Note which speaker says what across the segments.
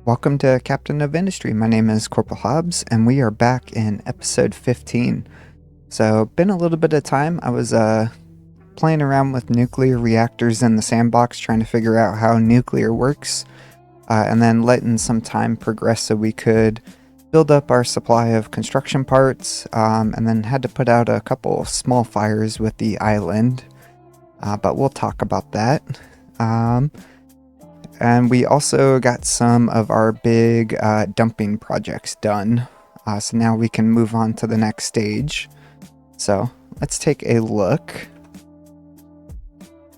Speaker 1: Welcome to Captain of Industry. My name is Corporal Hobbs, and we are back in episode 15. So, been a little bit of time. I was playing around with nuclear reactors in the sandbox, trying to figure out how nuclear works, and then letting some time progress so we could build up our supply of construction parts, and then had to put out a couple small fires with the island, but we'll talk about that. And we also got some of our big dumping projects done. So now we can move on to the next stage. So let's take a look.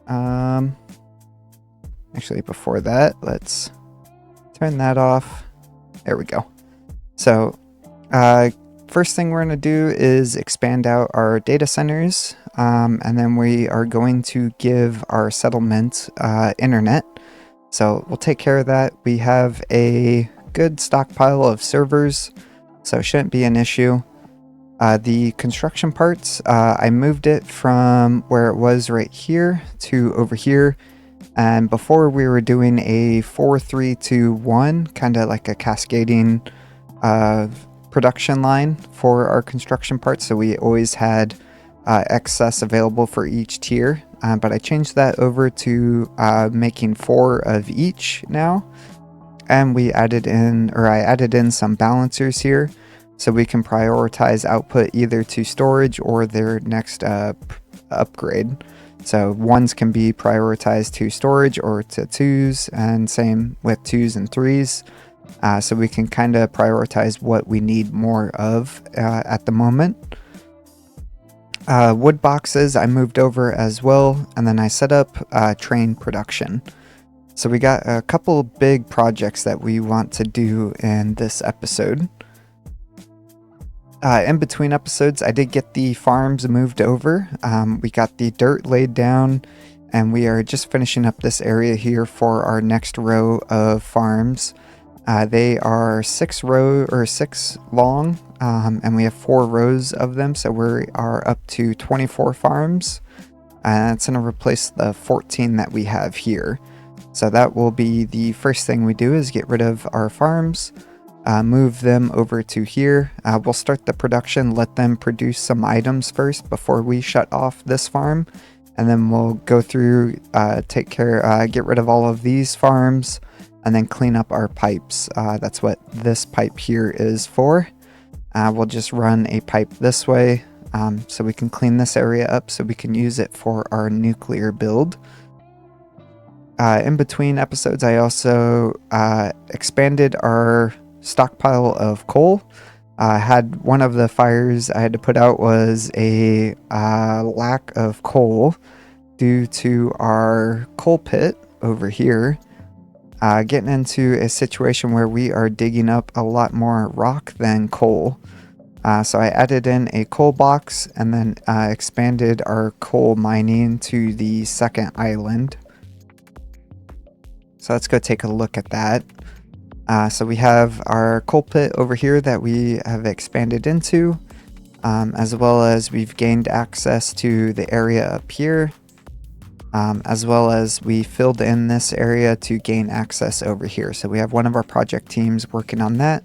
Speaker 1: Actually, before that, let's turn that off. There we go. So first thing we're going to do is expand out our data centers. And then we are going to give our settlement internet. So we'll take care of that. We have a good stockpile of servers, so it shouldn't be an issue. The construction parts, I moved it from where it was right here to over here. And before we were doing a 4-3-2-1, kind of like a cascading production line for our construction parts. So we always had excess available for each tier. But I changed that over to making 4 of each now. And I added in some balancers here so we can prioritize output either to storage or their next upgrade. So 1s can be prioritized to storage or to 2s, and same with 2s and 3s. So we can kind of prioritize what we need more of at the moment. Wood boxes I moved over as well, and then I set up train production. So we got a couple big projects that we want to do in this episode. In between episodes, I did get the farms moved over. We got the dirt laid down, and we are just finishing up this area here for our next row of farms. They are 6 long, and we have 4 rows of them, so we are up to 24 farms. And it's going to replace the 14 that we have here. So that will be the first thing we do, is get rid of our farms, move them over to here. We'll start the production, let them produce some items first before we shut off this farm, and then we'll go through, get rid of all of these farms, and then clean up our pipes. That's what this pipe here is for. We'll just run a pipe this way, so we can clean this area up so we can use it for our nuclear build. In between episodes, I also expanded our stockpile of coal. Had one of the fires I had to put out was a lack of coal due to our coal pit over here. Getting into a situation where we are digging up a lot more rock than coal. So I added in a coal box and then expanded our coal mining to the second island. So let's go take a look at that. So we have our coal pit over here that we have expanded into, as well as we've gained access to the area up here. As well as we filled in this area to gain access over here. So we have one of our project teams working on that.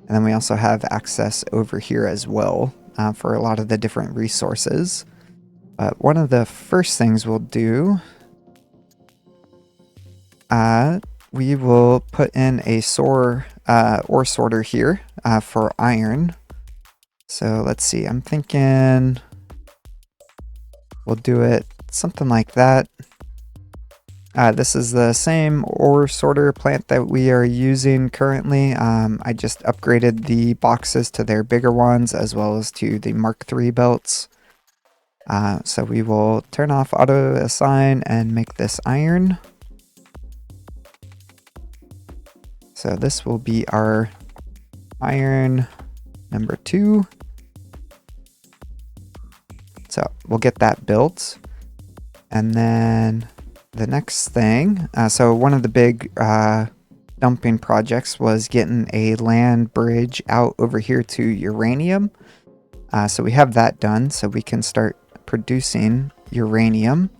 Speaker 1: And then we also have access over here as well for a lot of the different resources. But one of the first things we'll do, we will put in a ore sorter here for iron. So let's see, I'm thinking we'll do it something like that. This is the same ore sorter plant that we are using currently. I just upgraded the boxes to their bigger ones as well as to the Mark III belts. So we will turn off auto assign and make this iron. So this will be our iron number 2. So we'll get that built. And then the next thing, so one of the big dumping projects was getting a land bridge out over here to uranium. So we have that done, so we can start producing uranium.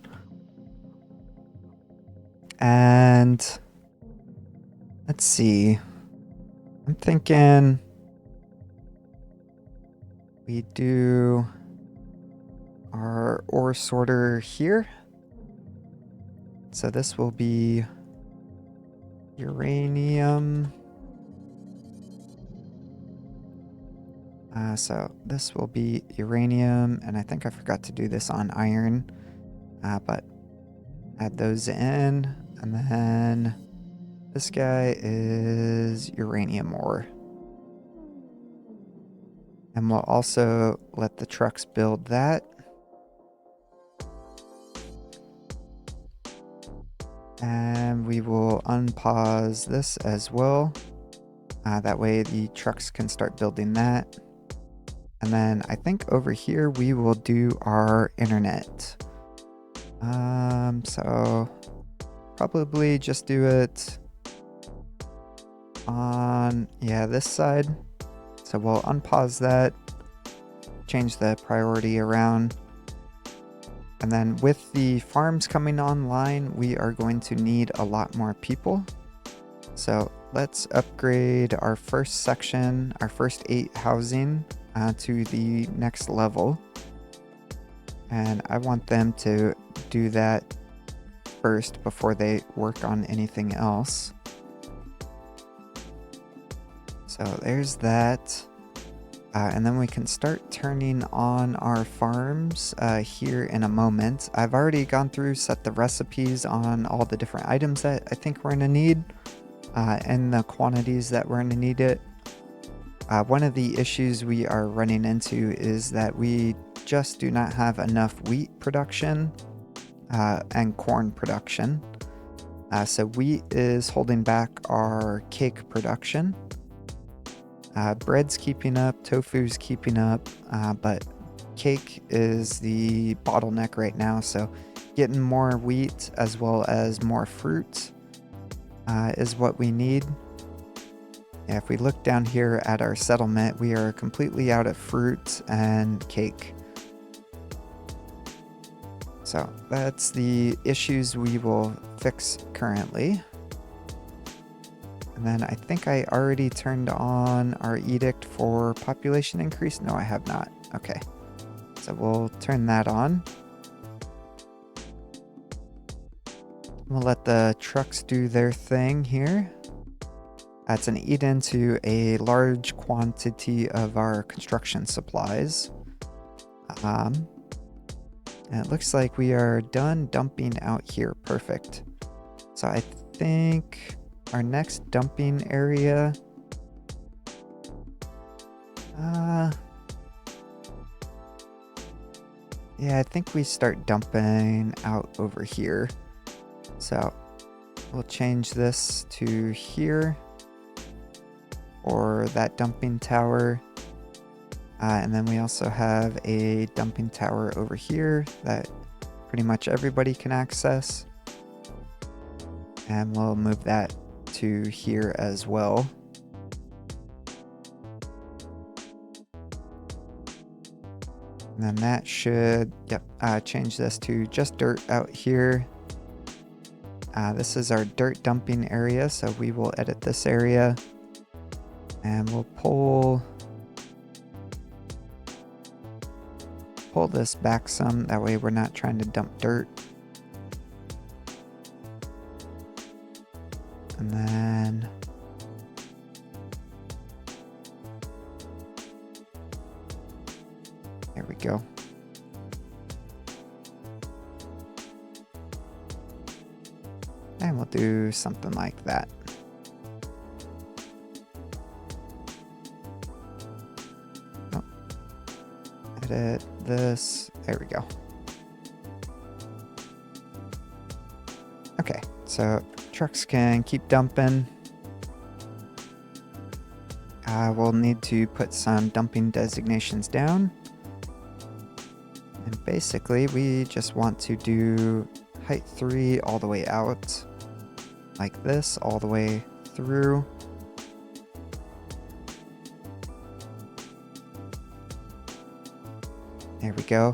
Speaker 1: And Let's see. I'm thinking we do our ore sorter here. So this will be uranium. So this will be uranium, and I think I forgot to do this on iron, but add those in, and then this guy is uranium ore. And we'll also let the trucks build that. And we will unpause this as well. That way the trucks can start building that. And then I think over here we will do our internet. So probably just do it on, this side. So we'll unpause that, change the priority around. And then with the farms coming online, we are going to need a lot more people. So let's upgrade our first section, our first 8 housing to the next level. And I want them to do that first before they work on anything else. So there's that. And then we can start turning on our farms here in a moment. I've already gone through, set the recipes on all the different items that I think we're going to need and the quantities that we're going to need it. One of the issues we are running into is that we just do not have enough wheat production and corn production. So wheat is holding back our cake production. Bread's keeping up, tofu's keeping up, but cake is the bottleneck right now. So getting more wheat as well as more fruit is what we need. Yeah, if we look down here at our settlement, we are completely out of fruit and cake. So that's the issues we will fix currently. And then I think I already turned on our edict for population increase. No, I have not. Okay. So we'll turn that on. We'll let the trucks do their thing here. That's an eat into a large quantity of our construction supplies. And it looks like we are done dumping out here. Perfect. So I think our next dumping area, yeah, I think we start dumping out over here. So we'll change this to here, or that dumping tower. And then we also have a dumping tower over here that pretty much everybody can access. And we'll move that to here as well. And then that should, change this to just dirt out here. This is our dirt dumping area, so we will edit this area. And we'll pull this back some, that way we're not trying to dump dirt. And then there we go. And we'll do something like that. Oh. Edit this. There we go. Okay, so trucks can keep dumping. We'll need to put some dumping designations down. And basically, we just want to do height 3 all the way out, like this, all the way through. There we go.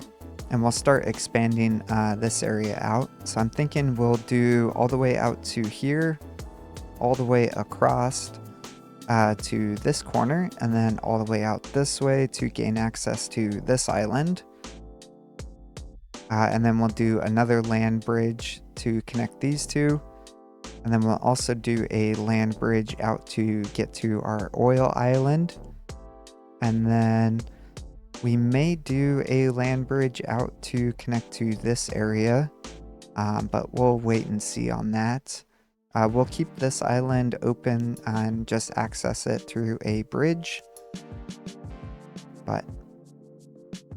Speaker 1: And we'll start expanding this area out. So I'm thinking we'll do all the way out to here. all the way across to this corner, and then all the way out this way to gain access to this island. And then we'll do another land bridge to connect these two. And then we'll also do a land bridge out to get to our oil island. And then we may do a land bridge out to connect to this area, but we'll wait and see on that. We'll keep this island open and just access it through a bridge. But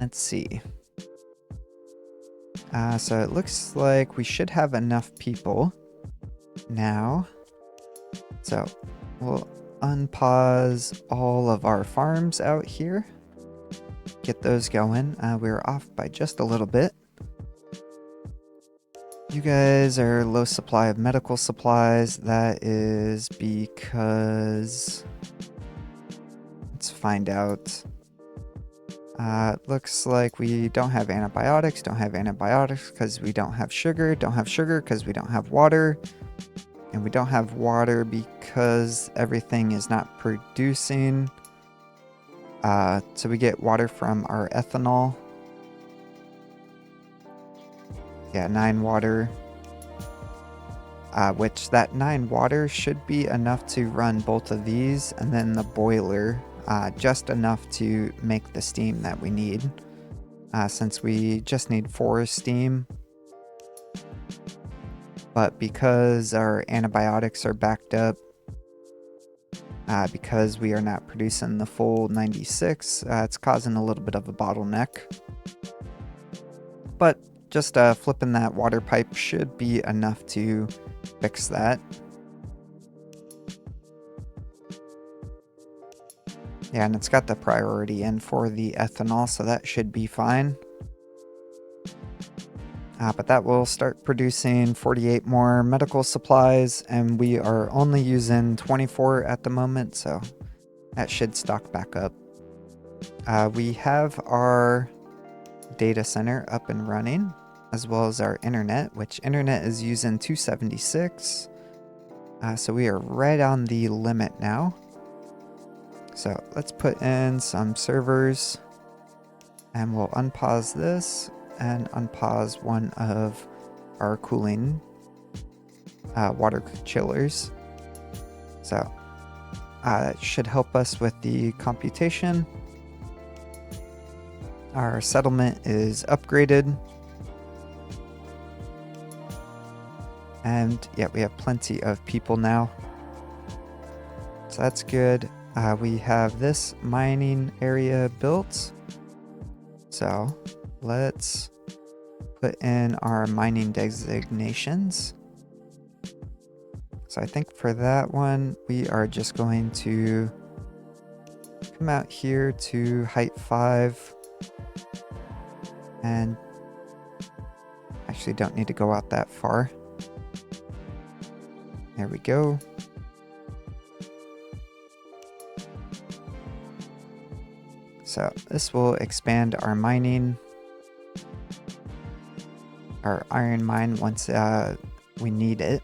Speaker 1: let's see. So it looks like we should have enough people now. So we'll unpause all of our farms out here. Get those going. We're off by just a little bit. You guys are low supply of medical supplies. That is because... let's find out. Looks like we don't have antibiotics. Don't have antibiotics because we don't have sugar. Don't have sugar because we don't have water. And we don't have water because everything is not producing. So we get water from our ethanol. Yeah, 9 water. Which that 9 water should be enough to run both of these, and then the boiler, just enough to make the steam that we need. Since we just need 4 steam. But because our antibiotics are backed up, because we are not producing the full 96, it's causing a little bit of a bottleneck. But just flipping that water pipe should be enough to fix that. Yeah, and it's got the priority in for the ethanol, so that should be fine. But that will start producing 48 more medical supplies, and we are only using 24 at the moment, so that should stock back up. We have our data center up and running, as well as our internet, which internet is using 276. So we are right on the limit now. So let's put in some servers, and we'll unpause this and unpause one of our cooling water chillers. So that should help us with the computation. Our settlement is upgraded. And yeah, we have plenty of people now. So that's good. We have this mining area built. So let's put in our mining designations. So I think for that one, we are just going to come out here to height 5. And actually don't need to go out that far. There we go. So this will expand our mining, our iron mine once we need it.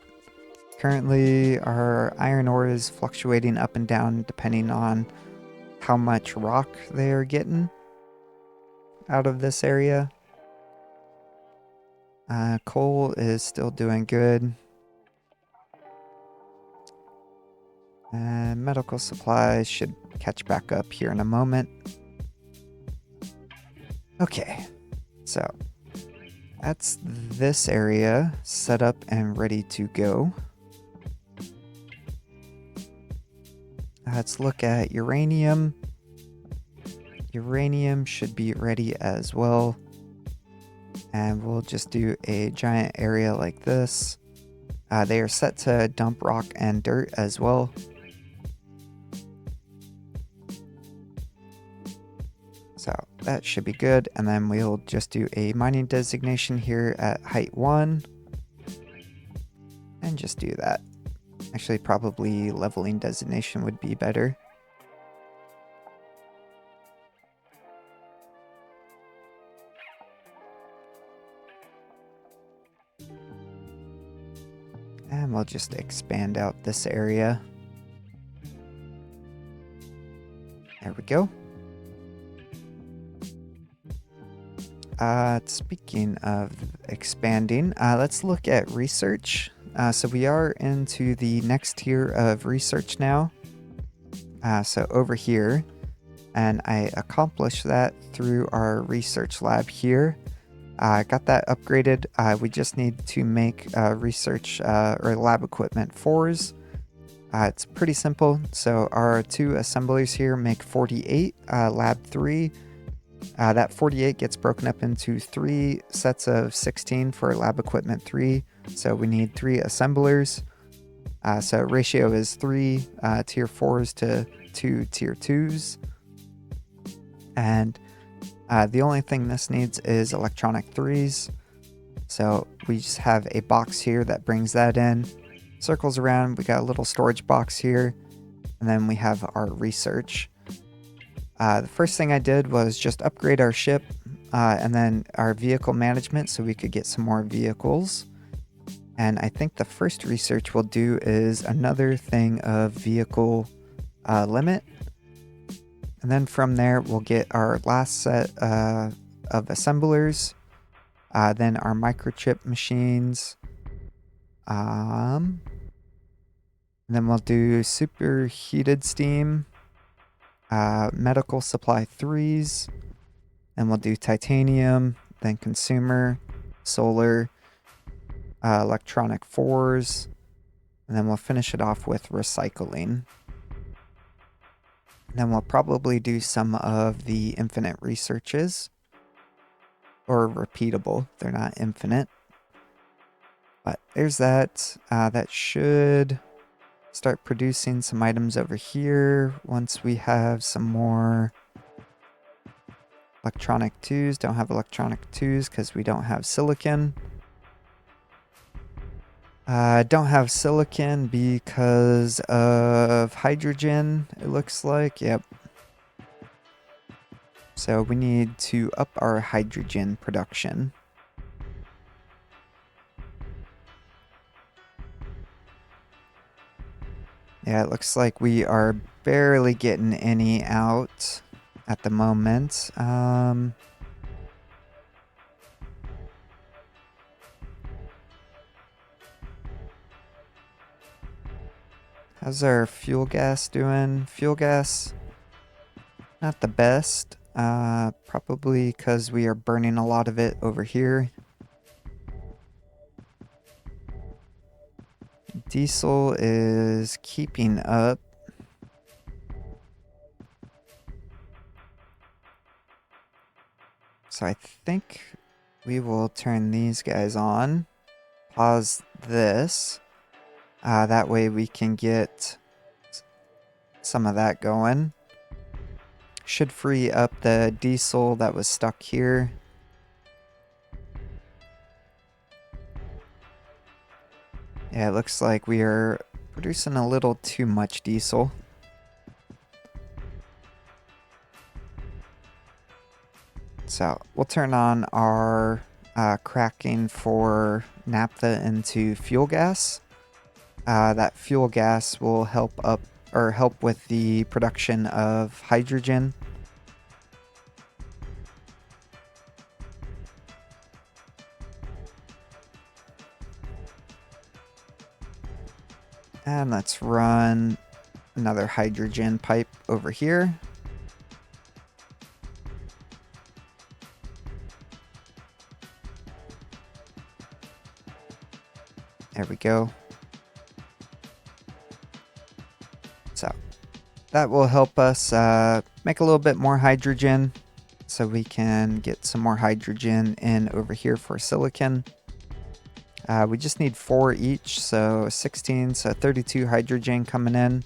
Speaker 1: Currently our iron ore is fluctuating up and down depending on how much rock they are getting out of this area. Coal is still doing good. And medical supplies should catch back up here in a moment. Okay, so that's this area set up and ready to go. Let's look at uranium. Uranium should be ready as well. And we'll just do a giant area like this. They are set to dump rock and dirt as well. So that should be good. And then we'll just do a mining designation here at height 1. And just do that. Actually, probably leveling designation would be better. And And we'll just expand out this area. There we go. Speaking of expanding, let's look at research. So we are into the next tier of research now. So over here, and I accomplished that through our research lab here. I got that upgraded. We just need to make research or lab equipment 4s. It's pretty simple. So our 2 assemblers here make 48, lab 3. That 48 gets broken up into 3 sets of 16 for lab equipment 3. So we need 3 assemblers. So ratio is 3 tier 4s to 2 tier 2s. And the only thing this needs is electronic 3s. So we just have a box here that brings that in. Circles around, we got a little storage box here. And then we have our research. The first thing I did was just upgrade our ship and then our vehicle management so we could get some more vehicles. And I think the first research we'll do is another thing of vehicle limit. And then from there, we'll get our last set of assemblers, then our microchip machines. And then we'll do superheated steam, medical supply 3s, and we'll do titanium, then consumer, solar, electronic 4s, and then we'll finish it off with recycling. And then we'll probably do some of the infinite researches, or repeatable. They're not infinite. But there's that. That should start producing some items over here once we have some more electronic 2s. Don't have electronic 2s because we don't have silicon. Don't have silicon because of hydrogen, it looks like. Yep. So we need to up our hydrogen production. Yeah, it looks like we are barely getting any out at the moment. How's our fuel gas doing? Fuel gas, not the best. Probably because we are burning a lot of it over here. Diesel is keeping up. So I think we will turn these guys on. Pause this. That way we can get some of that going. Should free up the diesel that was stuck here. Yeah, it looks like we are producing a little too much diesel. So we'll turn on our cracking for naphtha into fuel gas. That fuel gas will help with the production of hydrogen. And let's run another hydrogen pipe over here. There we go. So that will help us make a little bit more hydrogen so we can get some more hydrogen in over here for silicon. We just need 4 each, so 16, so 32 hydrogen coming in.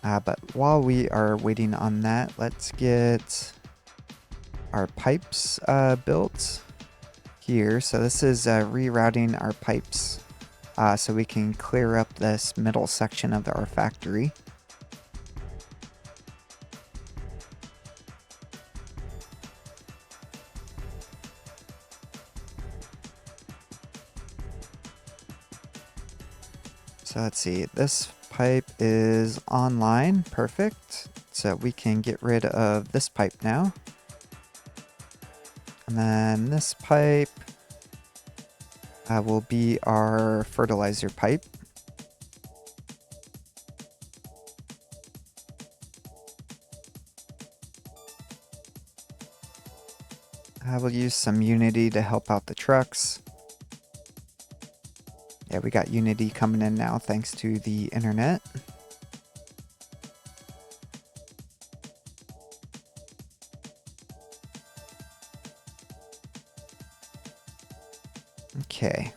Speaker 1: But while we are waiting on that, let's get our pipes built here. So this is rerouting our pipes so we can clear up this middle section of our factory. So let's see, this pipe is online, perfect. So we can get rid of this pipe now. And then this pipe will be our fertilizer pipe. I will use some Unity to help out the trucks. Yeah, we got Unity coming in now thanks to the internet. Okay.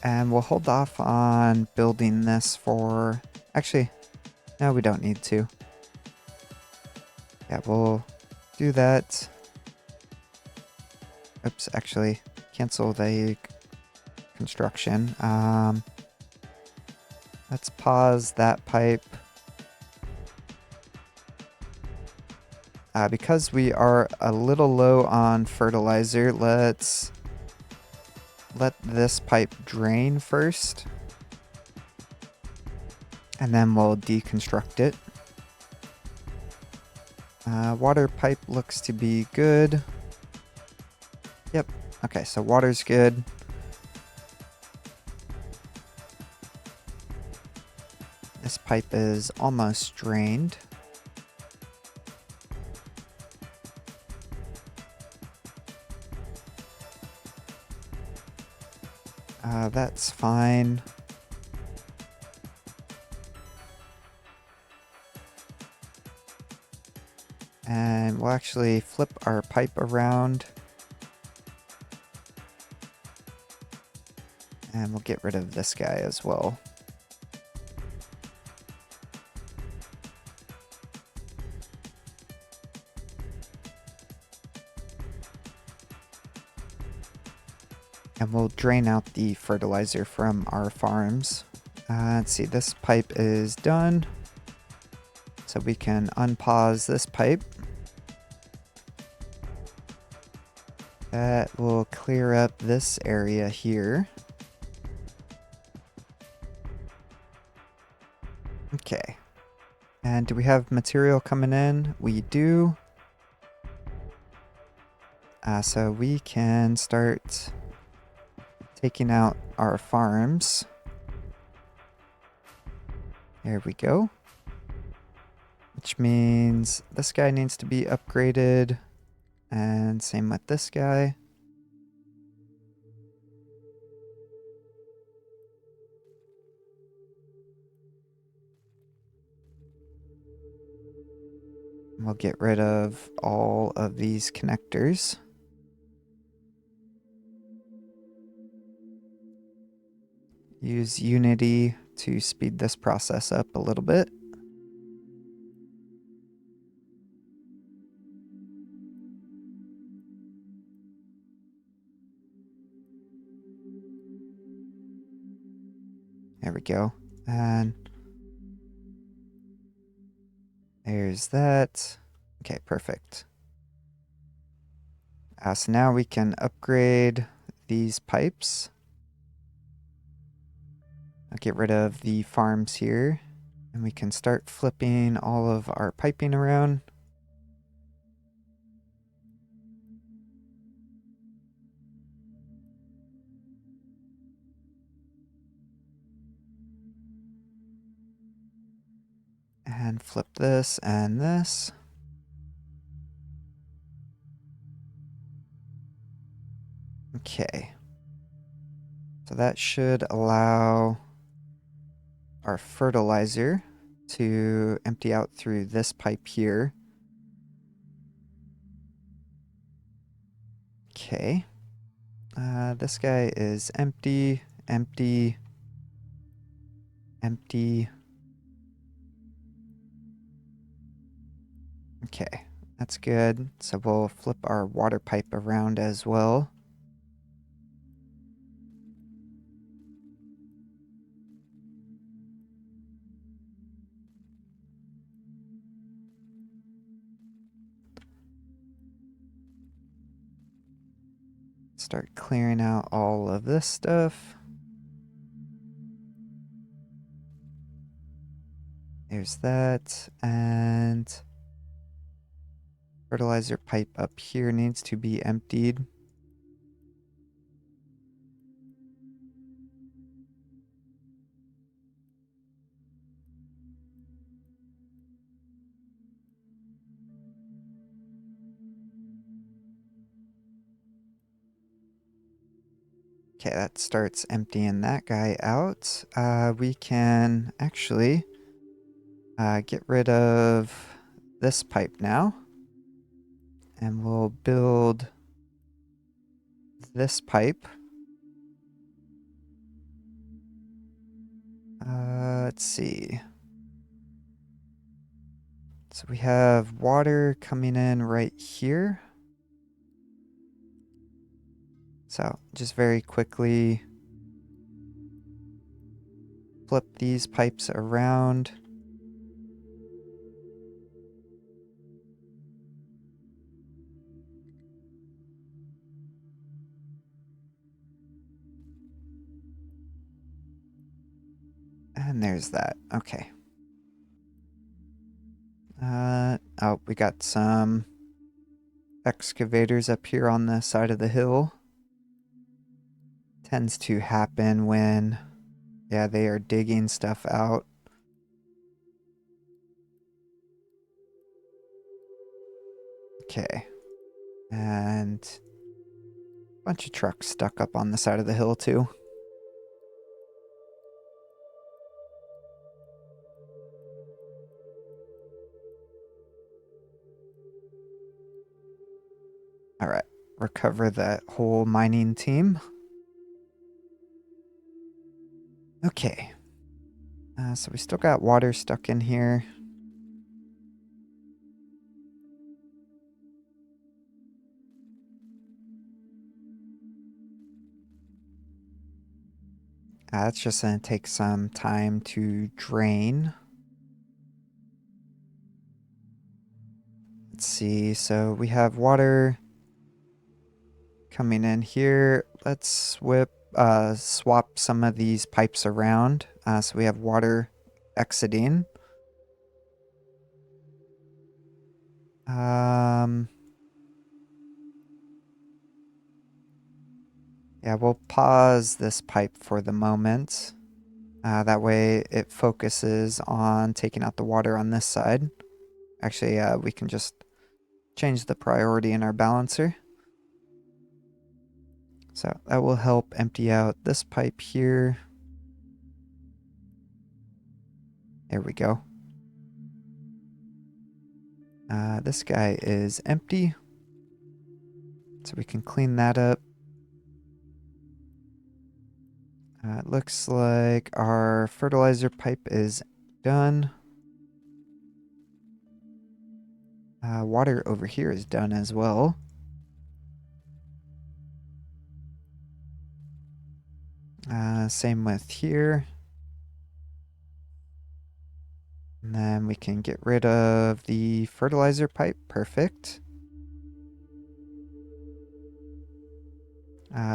Speaker 1: And we'll hold off on building this for... Actually, no, we don't need to. Yeah, we'll do that. Oops, actually, cancel the construction. Let's pause that pipe. Because we are a little low on fertilizer, let's let this pipe drain first. And then we'll deconstruct it. Water pipe looks to be good. Yep. Okay, so water's good. This pipe is almost drained. That's fine. And we'll actually flip our pipe around. And we'll get rid of this guy as well. And we'll drain out the fertilizer from our farms. Let's see, this pipe is done. So we can unpause this pipe. That will clear up this area here. Okay. And do we have material coming in? We do. So we can start taking out our farms. There we go. Which means this guy needs to be upgraded. And same with this guy. We'll get rid of all of these connectors. Use Unity to speed this process up a little bit. There we go. And there's that. Okay, perfect. So now we can upgrade these pipes. I'll get rid of the farms here. And we can start flipping all of our piping around. And flip this and this. Okay. So that should allow our fertilizer to empty out through this pipe here. Okay. This guy is empty, empty, empty. Okay, that's good. So we'll flip our water pipe around as well. Start clearing out all of this stuff. There's that, and fertilizer pipe up here needs to be emptied. Okay, that starts emptying that guy out. We can actually get rid of this pipe now. And we'll build this pipe. Let's see. So we have water coming in right here. So just very quickly flip these pipes around. And there's that. Okay. Oh, we got some excavators up here on the side of the hill. Tends to happen when, yeah, they are digging stuff out. Okay. And a bunch of trucks stuck up on the side of the hill too. All right, recover that whole mining team. Okay. So we still got water stuck in here. That's just going to take some time to drain. Let's see. So we have water coming in here. Let's swap some of these pipes around. So we have water exiting. Yeah, we'll pause this pipe for the moment. That way it focuses on taking out the water on this side. Actually, we can just change the priority in our balancer. So that will help empty out this pipe here. There we go. This guy is empty. So we can clean that up. It looks like our fertilizer pipe is done. Water over here is done as well. Same with here. And then we can get rid of the fertilizer pipe. Perfect.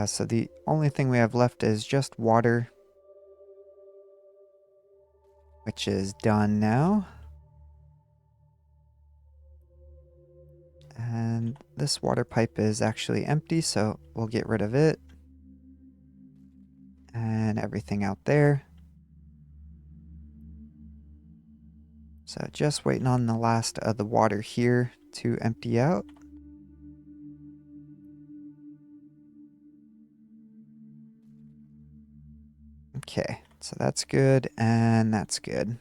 Speaker 1: So the only thing we have left is just water, which is done now. And this water pipe is actually empty, so we'll get rid of it. And everything out there. So just waiting on the last of the water here to empty out. Okay, so that's good and that's good.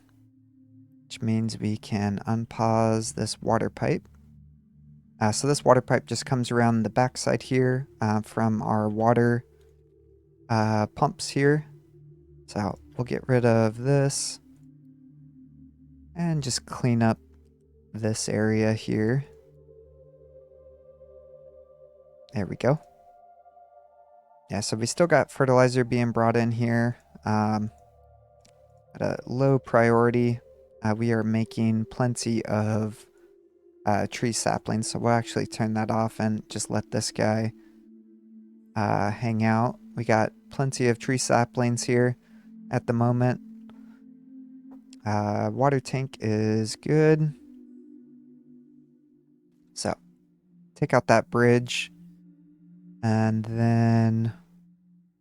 Speaker 1: Which means we can unpause this water pipe. So this water pipe just comes around the backside here from our water pumps here. So we'll get rid of this and just clean up this area here. There we go. Yeah, so we still got fertilizer being brought in here at a low priority. We are making plenty of tree saplings, so we'll actually turn that off and just let this guy hang out. We got plenty of tree saplings here at the moment. Water tank is good. So, take out that bridge. And then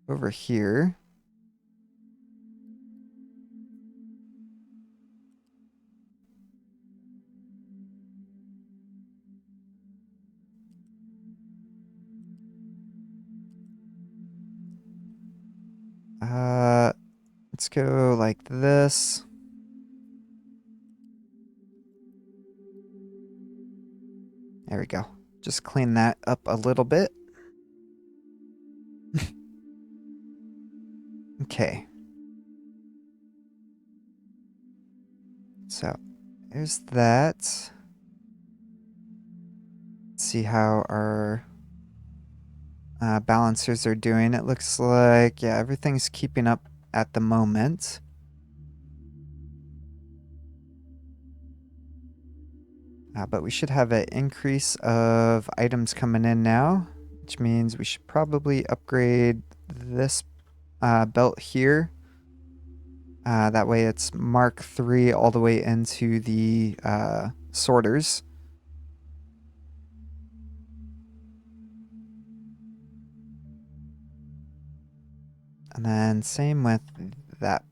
Speaker 1: over here. Let's go like this. There we go. Just clean that up a little bit. Okay. So, there's that. Let's see how our balancers are doing. It looks like, yeah, everything's keeping up at the moment. But we should have an increase of items coming in now, which means we should probably upgrade this belt here. That way it's Mark III all the way into the sorters. And then same with that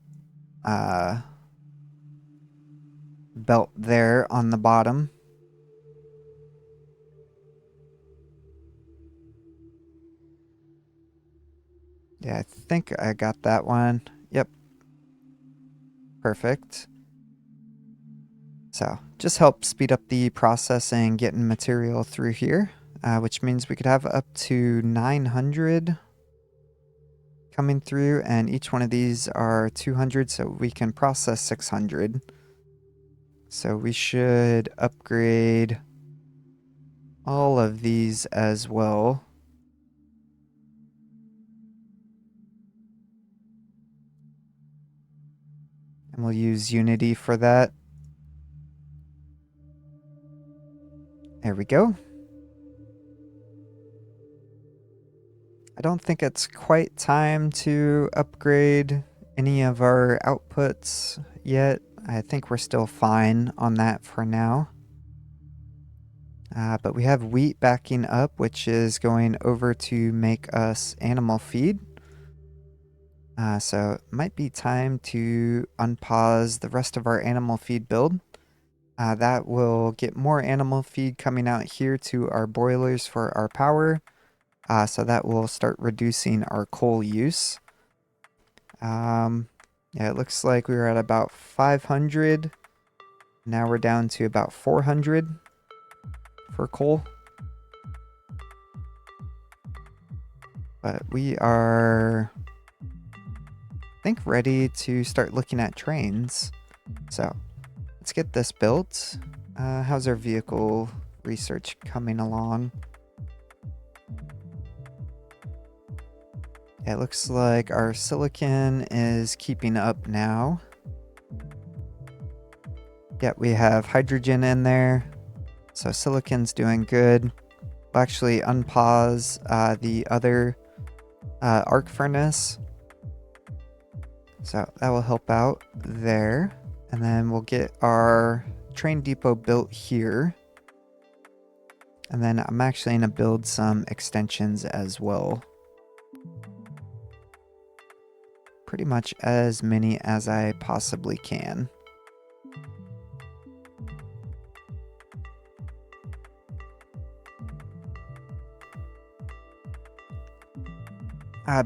Speaker 1: belt there on the bottom. Yeah, I think I got that one. Yep. Perfect. So, just help speed up the process and getting material through here, which means we could have up to 900 coming through, and each one of these are 200, so we can process 600. So we should upgrade all of these as well. And we'll use Unity for that. There we go. I don't think it's quite time to upgrade any of our outputs yet. I think we're still fine on that for now. But we have wheat backing up, which is going over to make us animal feed. So it might be time to unpause the rest of our animal feed build. That will get more animal feed coming out here to our boilers for our power. So that will start reducing our coal use. Yeah, it looks like we were at about 500. Now we're down to about 400 for coal. But we are, I think, ready to start looking at trains. So let's get this built. How's our vehicle research coming along? Yeah, it looks like our silicon is keeping up now. Yeah, we have hydrogen in there. So silicon's doing good. We'll actually unpause the other arc furnace. So that will help out there. And then we'll get our train depot built here. And then I'm actually going to build some extensions as well. Pretty much as many as I possibly can.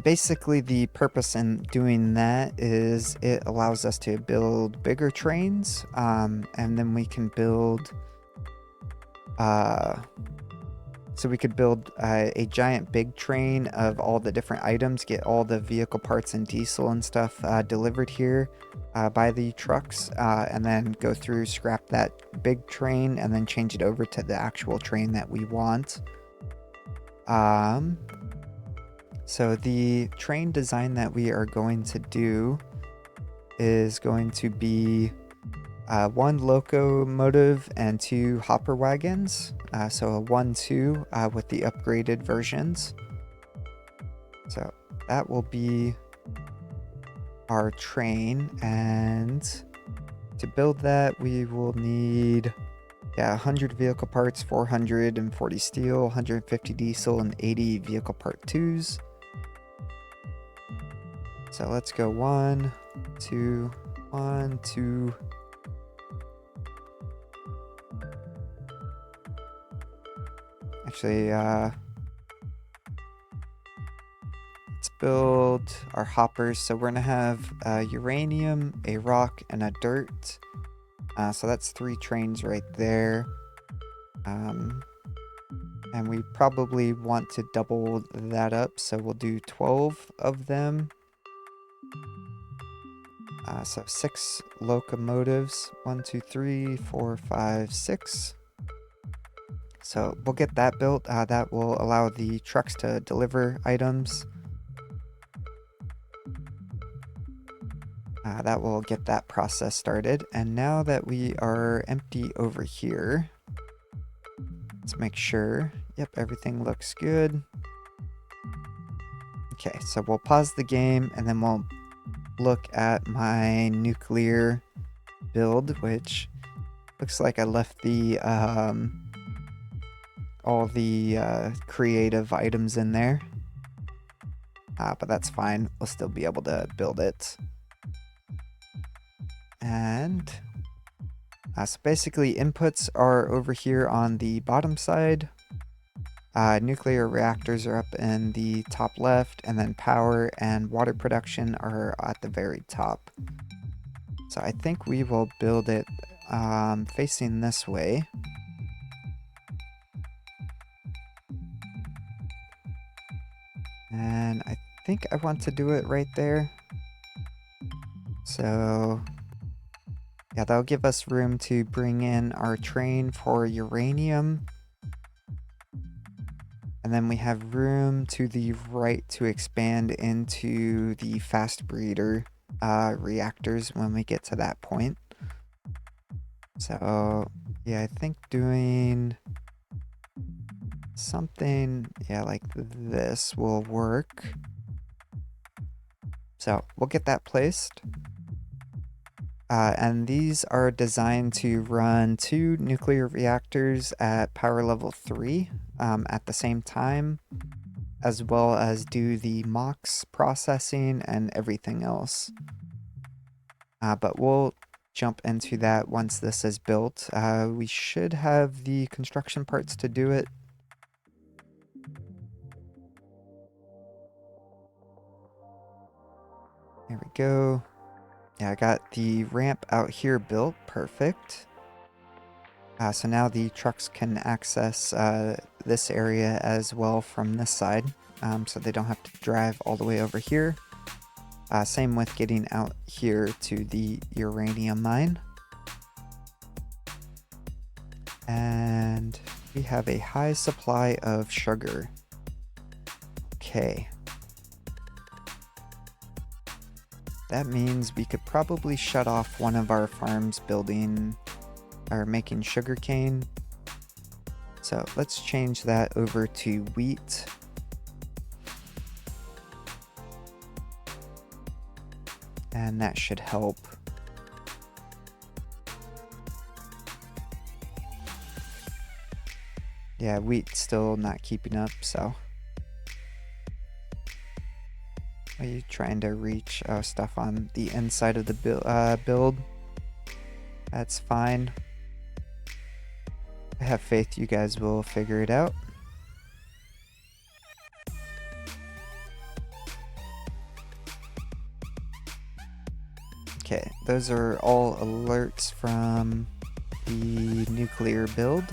Speaker 1: Basically, the purpose in doing that is it allows us to build bigger trains, and then we can build, so we could build a giant big train of all the different items, get all the vehicle parts and diesel and stuff delivered here by the trucks, and then go through, scrap that big train, and then change it over to the actual train that we want. So the train design that we are going to do is going to be 1 locomotive and 2 hopper wagons. So a 1-2 with the upgraded versions. So that will be our train, and to build that we will need 100 vehicle parts, 440 steel, 150 diesel, and 80 vehicle part 2s. So let's go 1, 2, 1, 2. Actually, let's build our hoppers. So we're gonna have uranium, a rock, and a dirt. So that's 3 trains right there. And we probably want to double that up, so we'll do 12 of them. So 6 locomotives. 1, 2, 3, 4, 5, 6. So we'll get that built. That will allow the trucks to deliver items. That will get that process started. And now that we are empty over here, let's make sure. Yep, everything looks good. Okay, so we'll pause the game and then we'll look at my nuclear build, which looks like I left the all the creative items in there. But that's fine. We'll still be able to build it. And so basically inputs are over here on the bottom side. Nuclear reactors are up in the top left, and then power and water production are at the very top. So I think we will build it facing this way. And I think I want to do it right there. So yeah, that'll give us room to bring in our train for uranium. And then we have room to the right to expand into the fast breeder reactors when we get to that point. So yeah, I think doing something like this will work. So we'll get that placed. And these are designed to run 2 nuclear reactors at power level 3 at the same time, as well as do the MOX processing and everything else. But we'll jump into that once this is built. We should have the construction parts to do it. There we go. Yeah, I got the ramp out here built. Perfect. So now the trucks can access this area as well from this side, so they don't have to drive all the way over here. Same with getting out here to the uranium mine. And we have a high supply of sugar. Okay. That means we could probably shut off one of our farms building or making sugarcane. So let's change that over to wheat. And that should help. Yeah, wheat's still not keeping up, so. Are you trying to reach stuff on the inside of the build? That's fine. I have faith you guys will figure it out. Okay, those are all alerts from the nuclear build.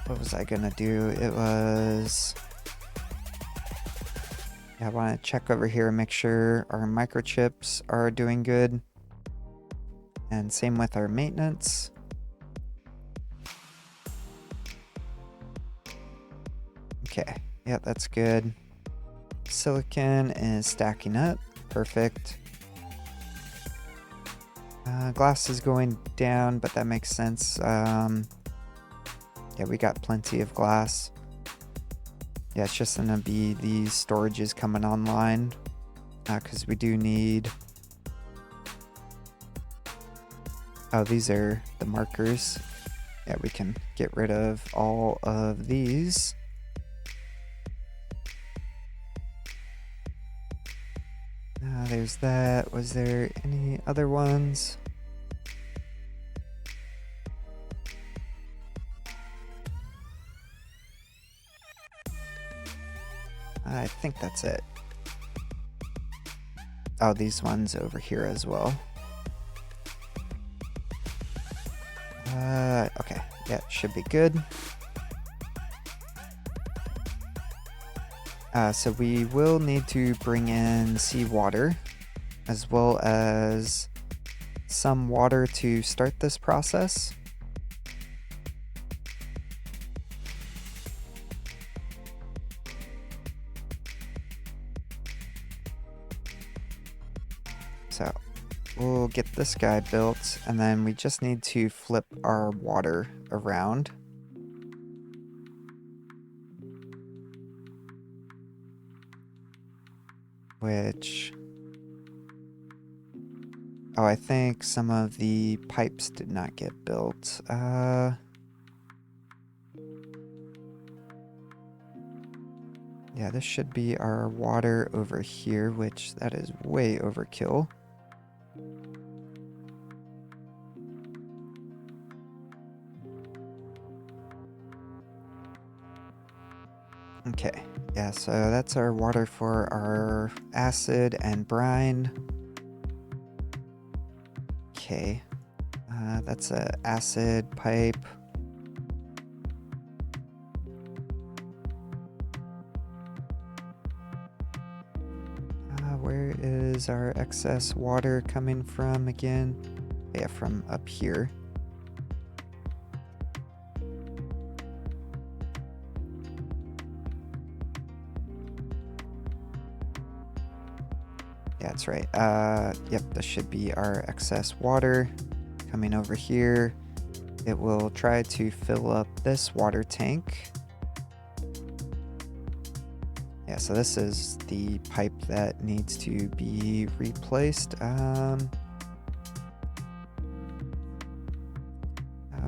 Speaker 1: What was I gonna do? It was... Yeah, I want to check over here and make sure our microchips are doing good. And same with our maintenance. Okay, yeah, that's good. Silicon is stacking up. Perfect. Glass is going down, but that makes sense. Yeah, we got plenty of glass. Yeah, it's just gonna be these storages coming online, because we do need... Oh, these are the markers. Yeah, we can get rid of all of these. There's that. Was there any other ones? I think that's it. Oh, these ones over here as well. Okay. Yeah, should be good. So we will need to bring in seawater, as well as some water to start this process. So we'll get this guy built, and then we just need to flip our water around. Which... Oh, I think some of the pipes did not get built. Yeah, this should be our water over here, which that is way overkill. Okay, yeah, so that's our water for our acid and brine. Okay, that's a acid pipe. Where is our excess water coming from again? Yeah, from up here. Yeah, that's right. Yep, this should be our excess water coming over here. It will try to fill up this water tank. Yeah, so this is the pipe that needs to be replaced. How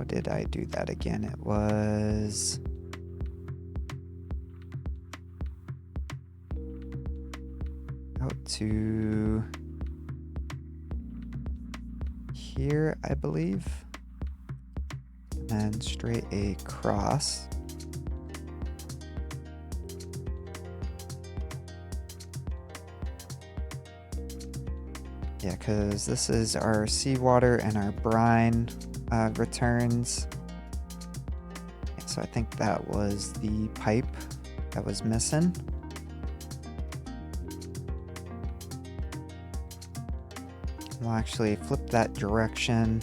Speaker 1: did I do that again? It was... out to here, I believe. And straight across. Yeah, because this is our seawater and our brine returns. So I think that was the pipe that was missing. We'll actually flip that direction.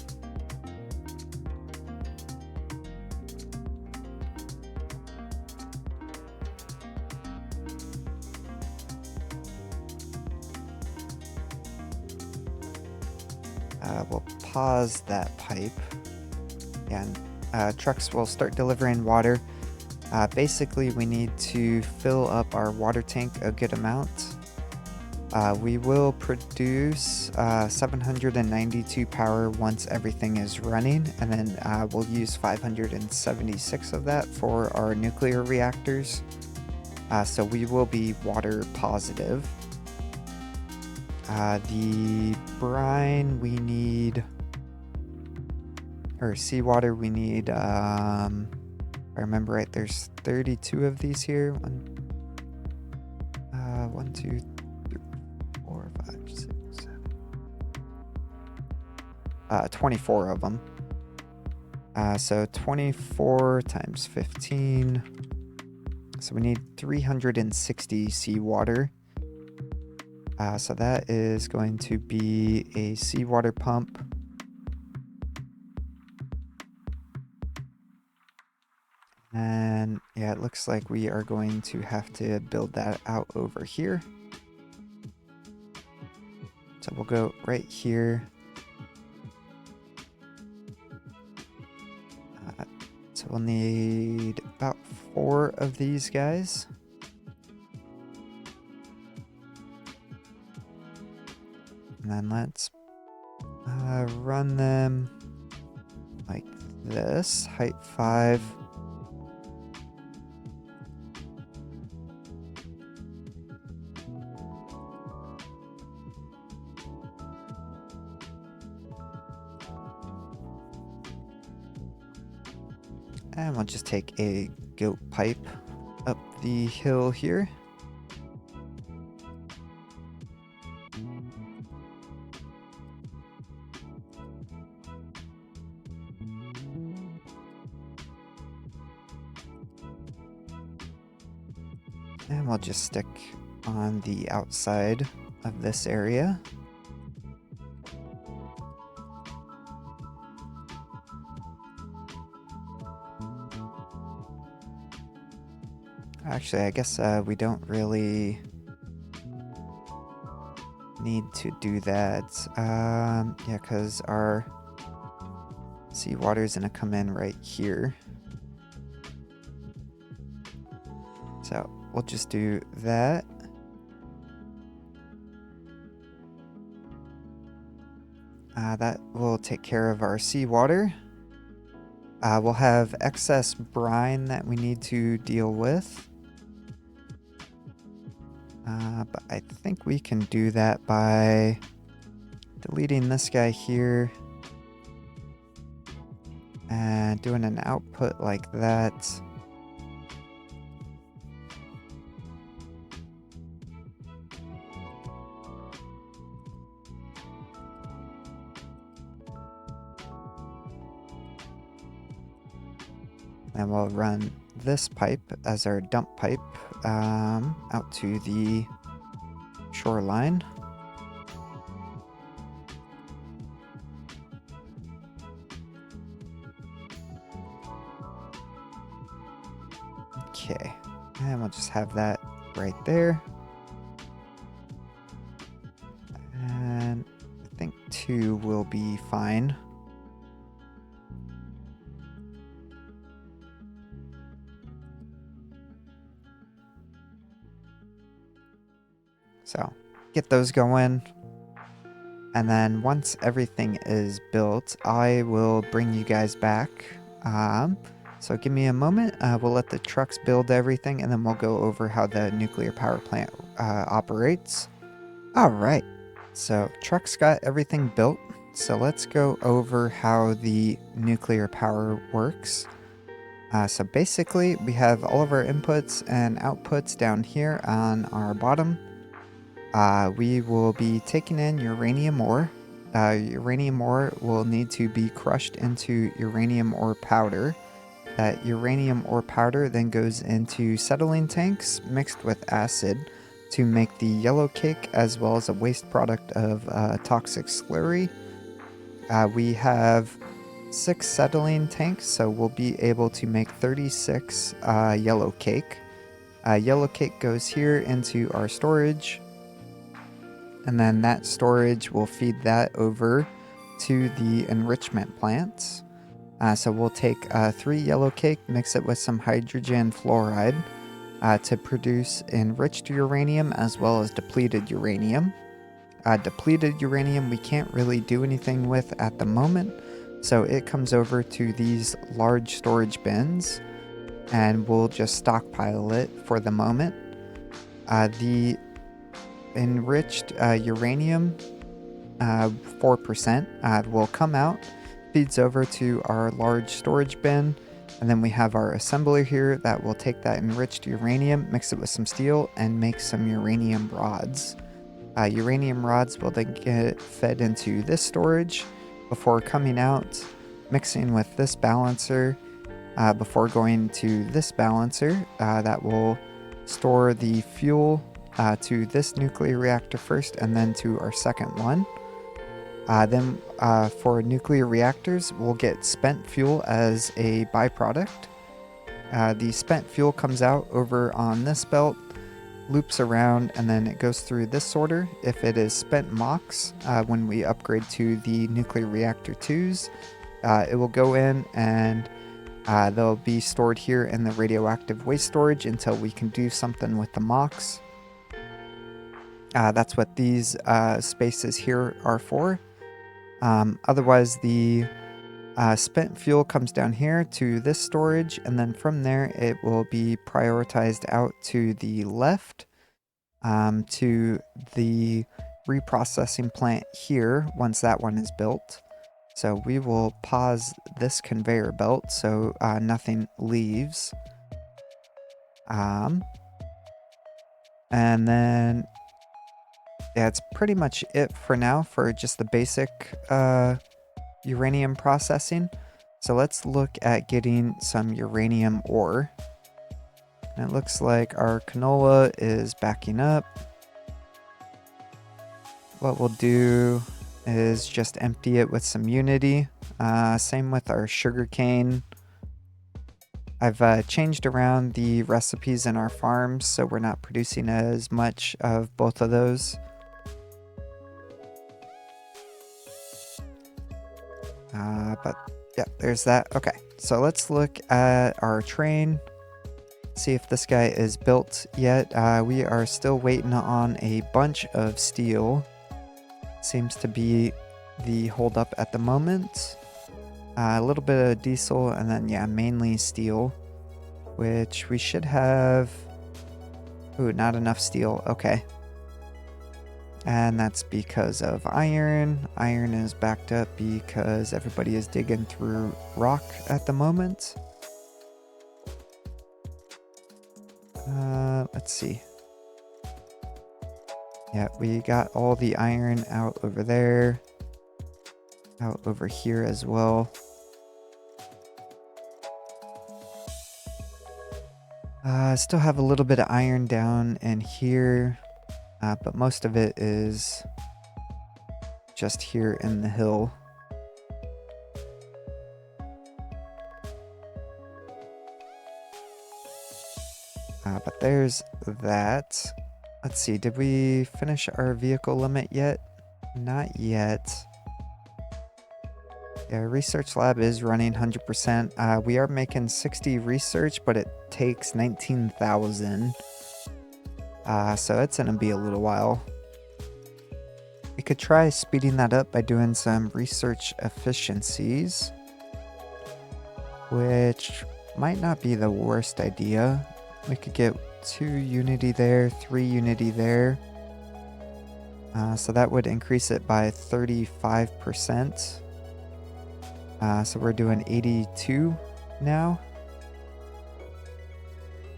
Speaker 1: We'll pause that pipe. And trucks will start delivering water. Basically, we need to fill up our water tank a good amount. We will produce 792 power once everything is running, and then we'll use 576 of that for our nuclear reactors. So we will be water positive. The brine we need, or seawater we need, if I remember right, there's 32 of these here. 1, 2, 3, 4, 5, 6, 7. 24 of them. So 24 times 15. So we need 360 seawater. So that is going to be a seawater pump. And yeah, it looks like we are going to have to build that out over here. So we'll go right here. So we'll need about 4 of these guys. And then let's run them like this, height 5. And we'll just take a goat pipe up the hill here. And we'll just stick on the outside of this area. Actually, I guess we don't really need to do that. Yeah, because our seawater is going to come in right here. So we'll just do that. That will take care of our seawater. We'll have excess brine that we need to deal with. But I think we can do that by deleting this guy here and doing an output like that. And we'll run this pipe as our dump pipe out to the shoreline. Okay, and we'll just have that right there. And I think 2 will be fine. So get those going. And then once everything is built, I will bring you guys back. So give me a moment. We'll let the trucks build everything, and then we'll go over how the nuclear power plant operates. All right. So trucks got everything built. So let's go over how the nuclear power works. So basically, we have all of our inputs and outputs down here on our bottom. We will be taking in uranium ore. Uranium ore will need to be crushed into uranium ore powder. That uranium ore powder then goes into settling tanks mixed with acid to make the yellow cake, as well as a waste product of toxic slurry. We have 6 settling tanks, so we'll be able to make 36 yellow cake. Yellow cake goes here into our storage. And then that storage will feed that over to the enrichment plants. So we'll take 3 yellow cake, mix it with some hydrogen fluoride to produce enriched uranium as well as depleted uranium. Depleted uranium we can't really do anything with at the moment, so it comes over to these large storage bins and we'll just stockpile it for the moment. The enriched uranium 4% will come out, feeds over to our large storage bin, and then we have our assembler here that will take that enriched uranium, mix it with some steel, and make some uranium rods. Uranium rods will then get fed into this storage before coming out, mixing with this balancer before going to this balancer that will store the fuel to this nuclear reactor first, and then to our second one. Then for nuclear reactors, we'll get spent fuel as a byproduct. The spent fuel comes out over on this belt, loops around, and then it goes through this sorter. If it is spent MOX, when we upgrade to the nuclear reactor 2s, it will go in and they'll be stored here in the radioactive waste storage until we can do something with the MOX. That's what these spaces here are for. Otherwise, the spent fuel comes down here to this storage, and then from there it will be prioritized out to the left to the reprocessing plant here once that one is built. So we will pause this conveyor belt so nothing leaves. And then, yeah, it's pretty much it for now for just the basic uranium processing. So let's look at getting some uranium ore. And it looks like our canola is backing up. What we'll do is just empty it with some Unity. Same with our sugarcane. I've changed around the recipes in our farms so we're not producing as much of both of those. But yeah, there's that. Okay, so let's look at our train. See if this guy is built yet. We are still waiting on a bunch of steel. Seems to be the holdup at the moment. A little bit of diesel, and then yeah, mainly steel, which we should have. Ooh, not enough steel. Okay. And that's because of iron. Iron is backed up because everybody is digging through rock at the moment. Let's see. Yeah, we got all the iron out over there. Out over here as well. Still have a little bit of iron down in here. But most of it is just here in the hill. But there's that. Let's see, did we finish our vehicle limit yet? Not yet. Yeah, research lab is running 100%. We are making 60 research, but it takes 19,000. So it's gonna be a little while. We could try speeding that up by doing some research efficiencies, which might not be the worst idea. We could get 2 Unity there, 3 Unity there. So that would increase it by 35%. So we're doing 82 now.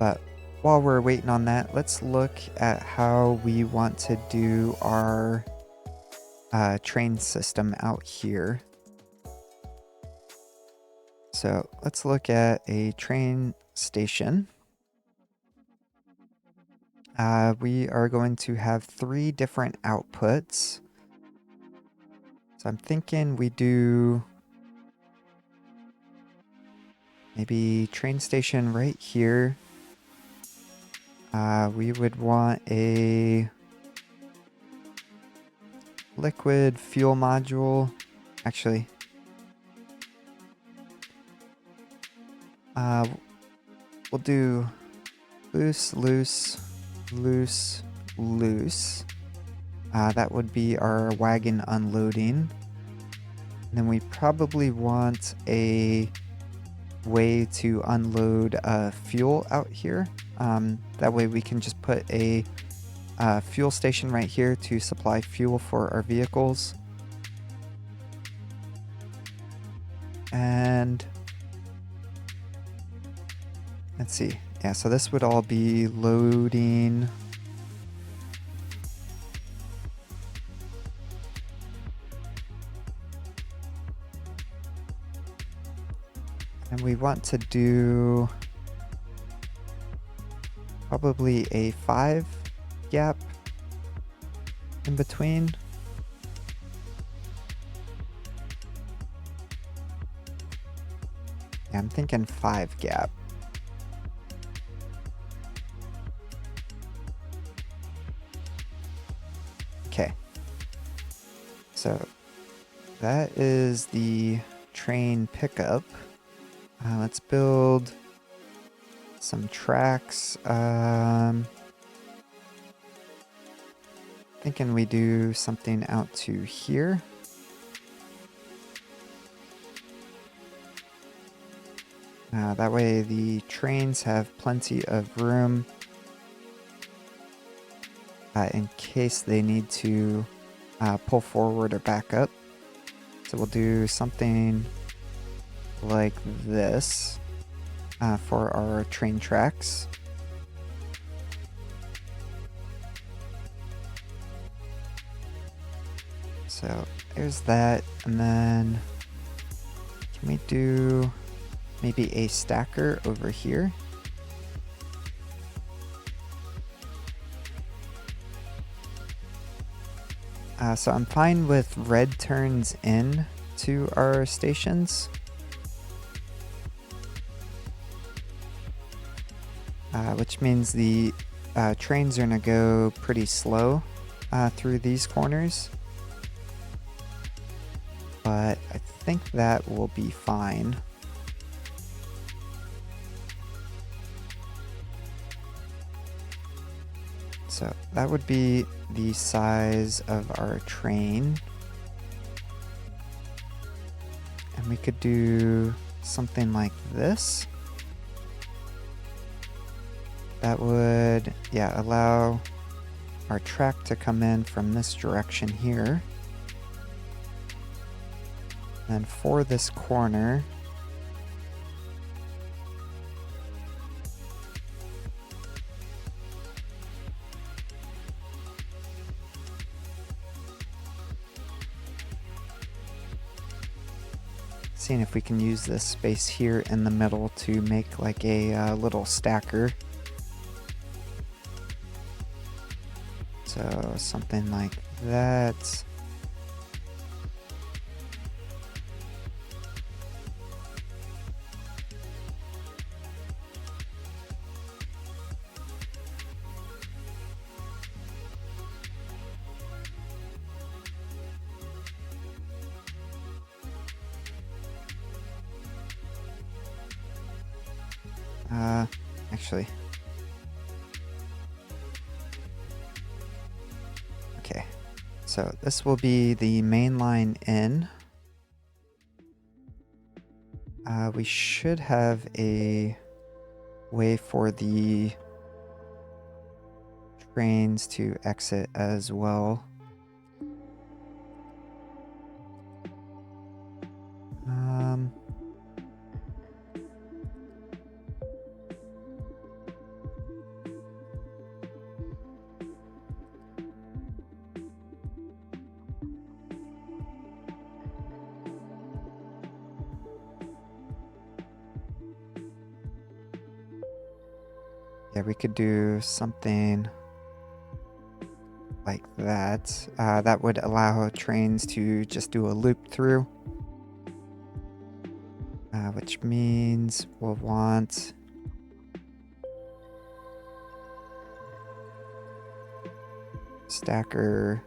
Speaker 1: But while we're waiting on that, let's look at how we want to do our train system out here. So let's look at a train station. We are going to have 3 different outputs. So I'm thinking we do maybe train station right here. We would want a liquid fuel module. Actually, we'll do loose, loose, loose, loose. That would be our wagon unloading. And then we probably want a way to unload fuel out here. That way we can just put a fuel station right here to supply fuel for our vehicles. And let's see. Yeah, so this would all be loading. And we want to do probably a 5 gap in between. Yeah, I'm thinking 5 gap. Okay. So that is the train pickup. Let's build some tracks. Thinking we do something out to here. That way the trains have plenty of room in case they need to pull forward or back up. So we'll do something like this for our train tracks. So there's that, and then can we do maybe a stacker over here? So I'm fine with red turns in to our stations. Which means the trains are going to go pretty slow through these corners. But I think that will be fine. So that would be the size of our train. And we could do something like this. That would, yeah, allow our track to come in from this direction here. And for this corner, seeing if we can use this space here in the middle to make like a little stacker. So something like that. Actually. Okay, so this will be the main line in. We should have a way for the trains to exit as well. Yeah, we could do something like that. That would allow trains to just do a loop through. Which means we'll want stacker.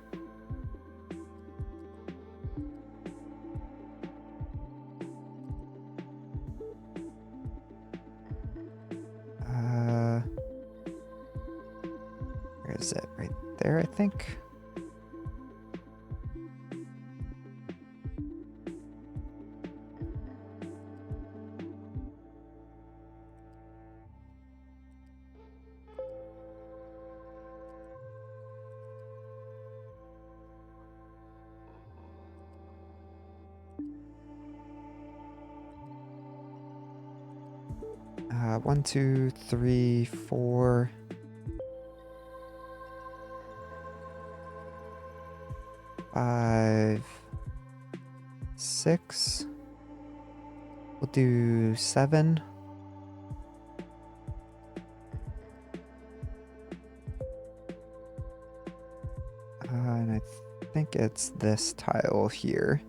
Speaker 1: Where is it? Right there, I think. One, two, three, four. 5, 6. We'll do 7. And I think it's this tile here.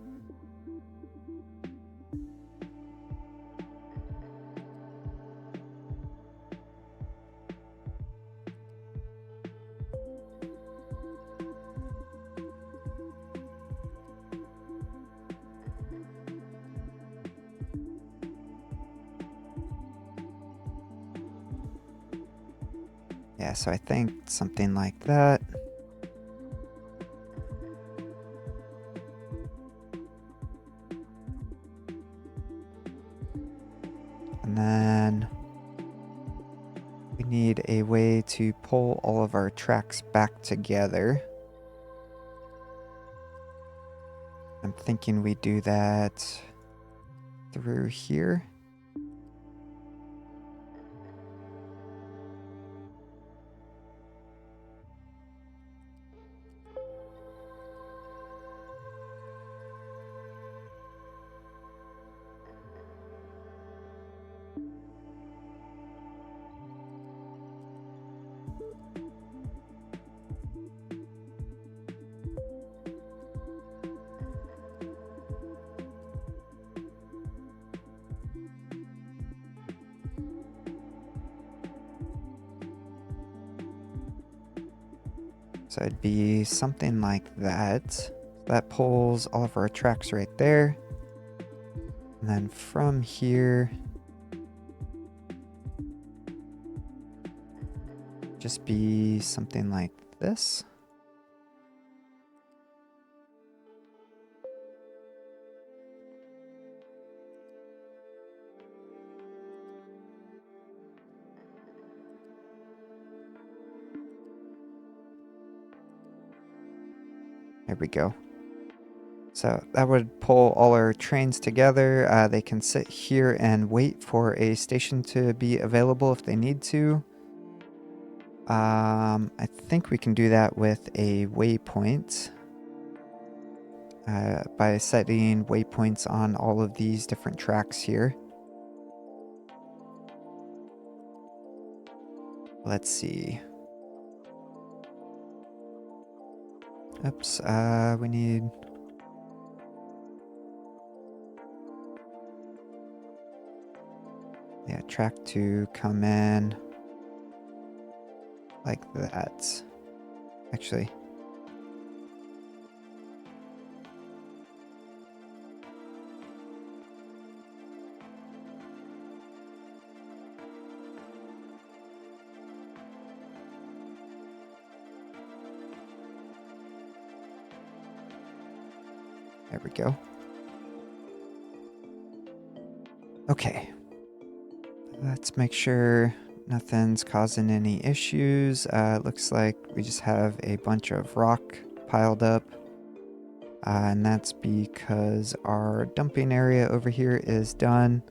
Speaker 1: Yeah, so I think something like that. We need a way to pull all of our tracks back together. I'm thinking we do that through here. So it'd be something like that. That pulls all of our tracks right there. And then from here, just be something like this. There we go. So that would pull all our trains together. They can sit here and wait for a station to be available if they need to. I think we can do that with a waypoint. By setting waypoints on all of these different tracks here. Let's see. Oops, we need... Yeah, track 2 come in like that. Actually. There we go. Okay. Let's make sure nothing's causing any issues. Looks like we just have a bunch of rock piled up. And that's because our dumping area over here is done.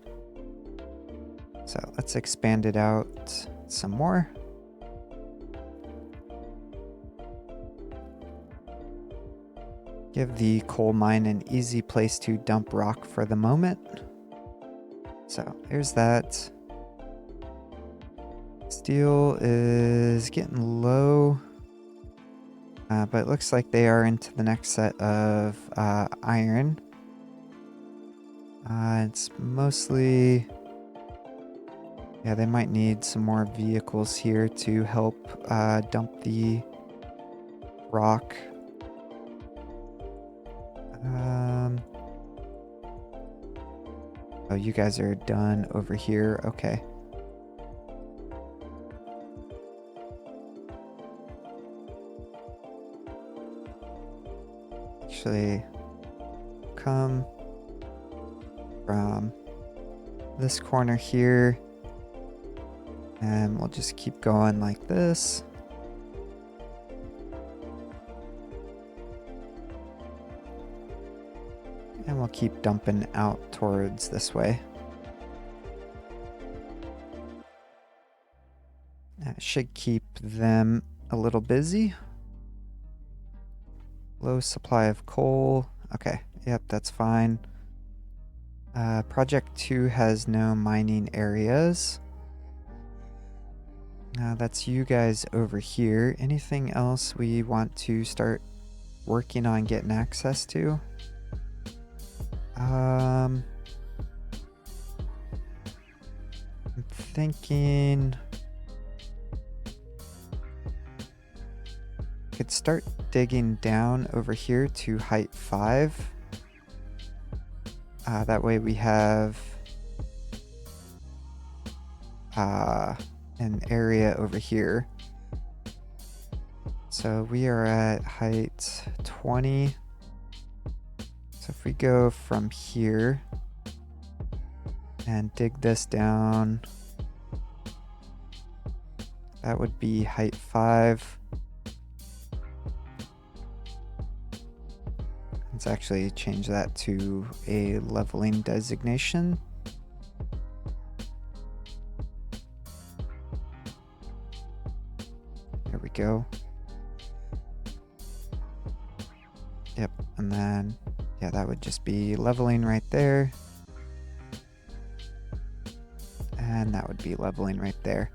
Speaker 1: So let's expand it out some more. Give the coal mine an easy place to dump rock for the moment. So there's that. Steel is getting low. But it looks like they are into the next set of iron. It's mostly... Yeah, they might need some more vehicles here to help dump the rock. Oh, you guys are done over here. Okay. Actually, come from this corner here, and we'll just keep going like this. And we'll keep dumping out towards this way. That should keep them a little busy. Low supply of coal. Okay, yep, that's fine. Project 2 has no mining areas. That's you guys over here. Anything else we want to start working on getting access to? I'm thinking could start digging down over here to height 5. That way we have an area over here. So we are at height 20. So if we go from here and dig this down That would be height 5. Let's actually change that to a leveling designation. There we go. Yep, and then, yeah, that would just be leveling right there. And that would be leveling right there.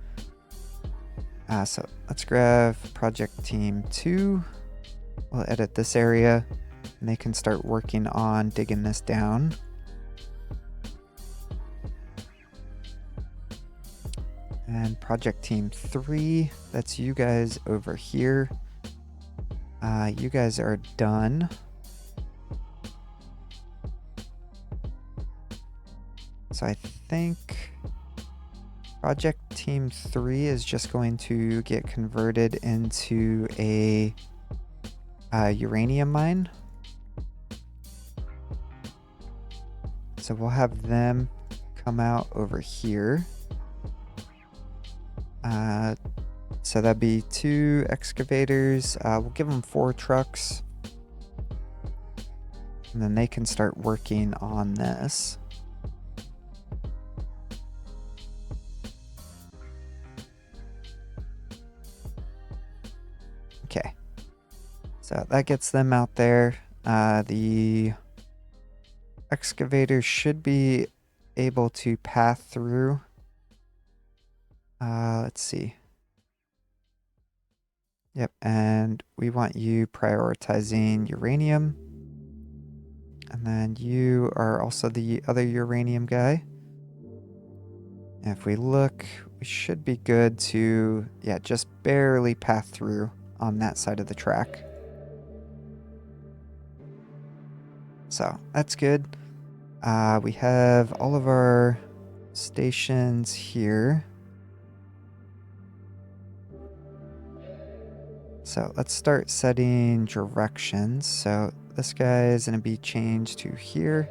Speaker 1: So let's grab project team 2. We'll edit this area, and they can start working on digging this down. And project team 3, that's you guys over here. You guys are done. So I think project team 3 is just going to get converted into a uranium mine. So we'll have them come out over here. So that'd be 2 excavators. We'll give them 4 trucks. And then they can start working on this. Okay. So that gets them out there. The excavator should be able to path through. Let's see. Yep, and we want you prioritizing uranium. And then you are also the other uranium guy. And if we look, we should be good to, yeah, just barely path through on that side of the track. So that's good. We have all of our stations here. So let's start setting directions. So this guy is going to be changed to here.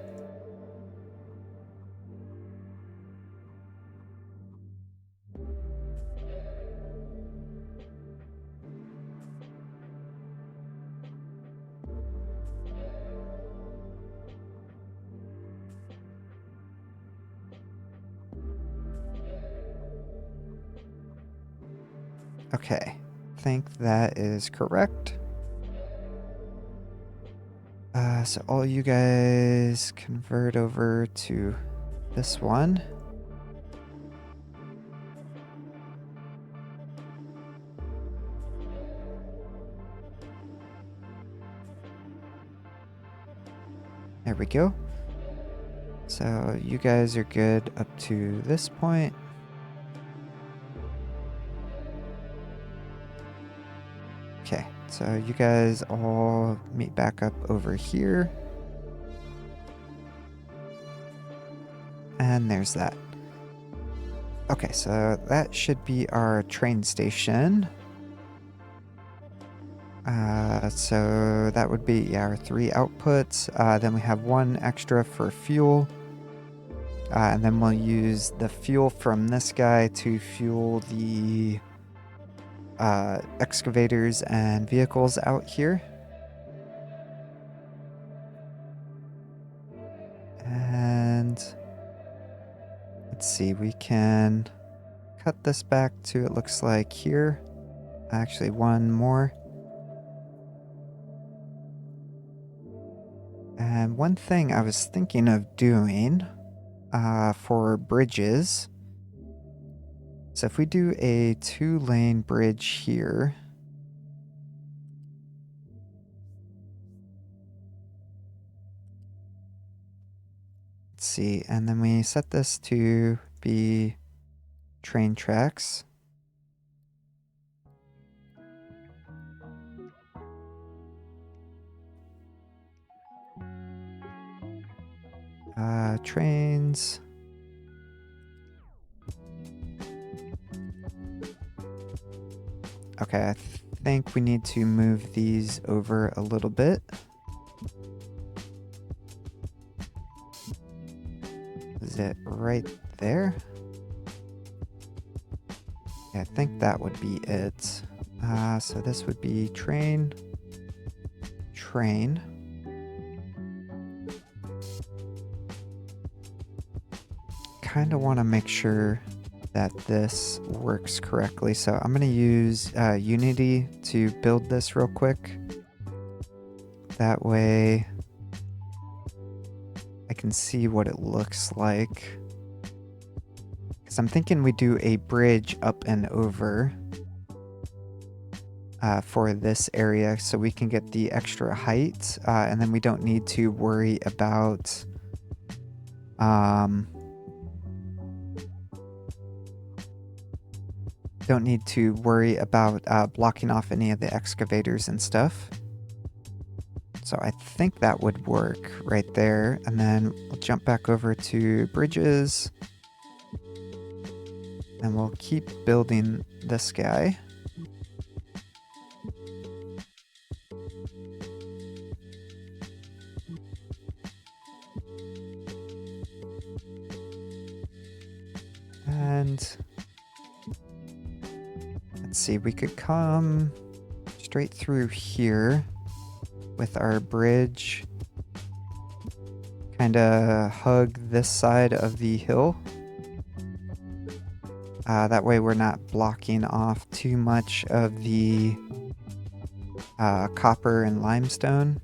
Speaker 1: Okay, I think that is correct. So all you guys convert over to this one. There we go. So you guys are good up to this point. Okay, so you guys all meet back up over here. And there's that. Okay, so that should be our train station. So that would be our 3 outputs. Then we have 1 extra for fuel. And then we'll use the fuel from this guy to fuel the excavators and vehicles out here. And let's see, we can cut this back to, it looks like here. Actually, 1 more. And one thing I was thinking of doing for bridges. So if we do a 2-lane bridge here. Let's see, and then we set this to be train tracks. Trains. Okay, I think we need to move these over a little bit. Is it right there? I think that would be it. So this would be train. Kind of want to make sure that this works correctly. So I'm going to use Unity to build this real quick. That way I can see what it looks like. Because I'm thinking we do a bridge up and over for this area so we can get the extra height, and then we don't need to worry about blocking off any of the excavators and stuff. So I think that would work right there. And then we'll jump back over to bridges. And we'll keep building this guy. And let's see, we could come straight through here with our bridge, kind of hug this side of the hill. That way we're not blocking off too much of the copper and limestone.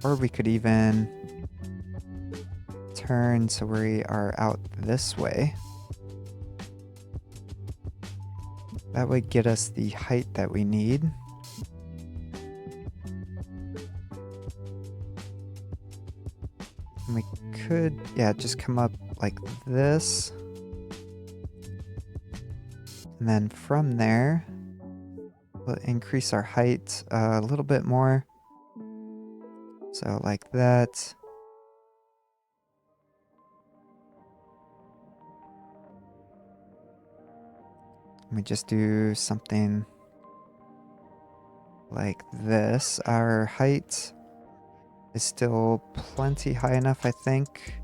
Speaker 1: Or we could even turn so we are out this way. That would get us the height that we need. And we could, yeah, just come up like this. And then from there, we'll increase our height a little bit more. So like that. Let me just do something like this. Our height is still plenty high enough, I think.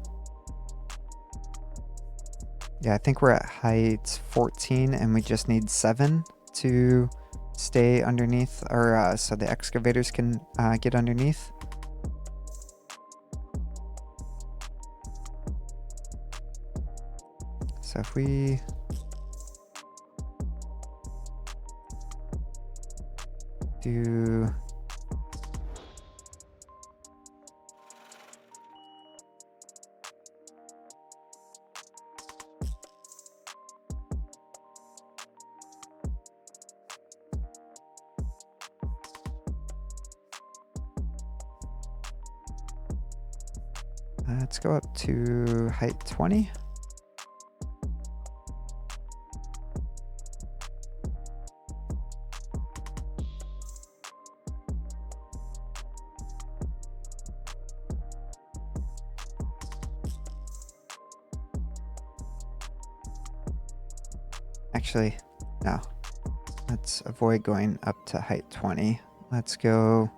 Speaker 1: Yeah, I think we're at height 14 and we just need 7 to stay underneath, or so the excavators can get underneath. So if we do let's go up to height 20. Actually, no. Let's avoid going up to height 20. Let's go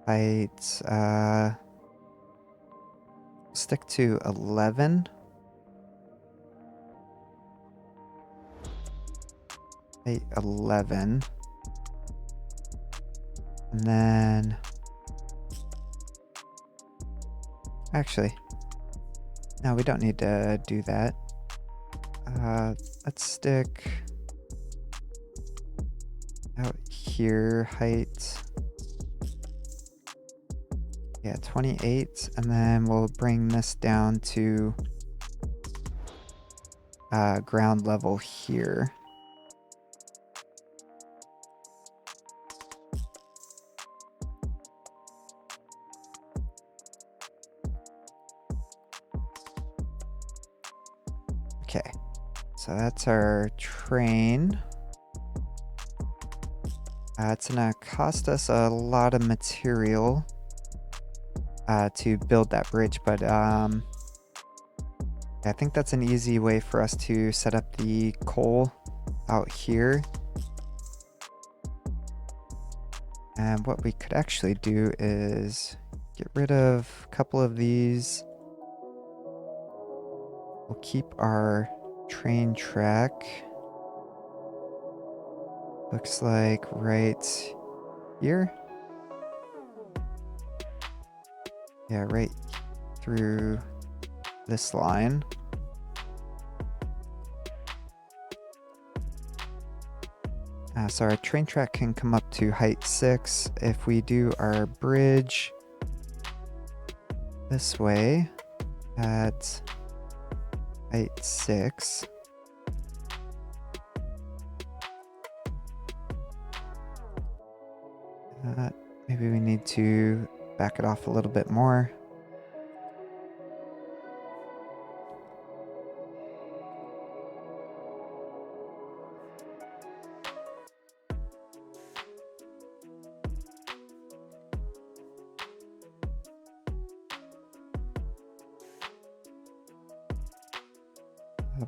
Speaker 1: height, stick to 11. Height 11. And then, actually, no, we don't need to do that. Let's stick out here, height, yeah, 28, and then we'll bring this down to ground level here. Okay, so that's our train. It's gonna cost us a lot of material to build that bridge, but I think that's an easy way for us to set up the coal out here. And what we could actually do is get rid of a couple of these. We'll keep our train track. Looks like right here. Yeah, right through this line. So our train track can come up to height 6. If we do our bridge this way at height 6, maybe we need to back it off a little bit more.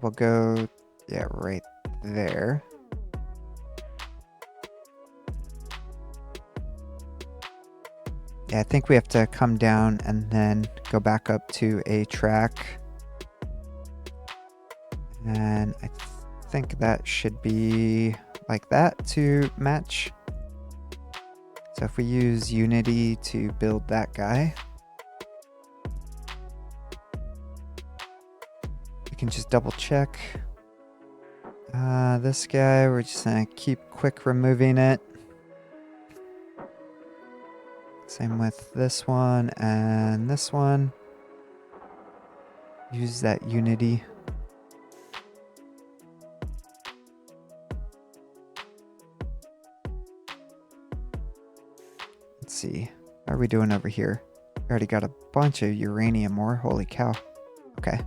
Speaker 1: We'll go, yeah, right there. Yeah, I think we have to come down and then go back up to a track. And I think that should be like that to match. So if we use Unity to build that guy, we can just double check. This guy, we're just gonna keep quick removing it. Same with this one and this one. Use that Unity. Let's see. How are we doing over here? We already got a bunch of uranium ore. Holy cow. Okay.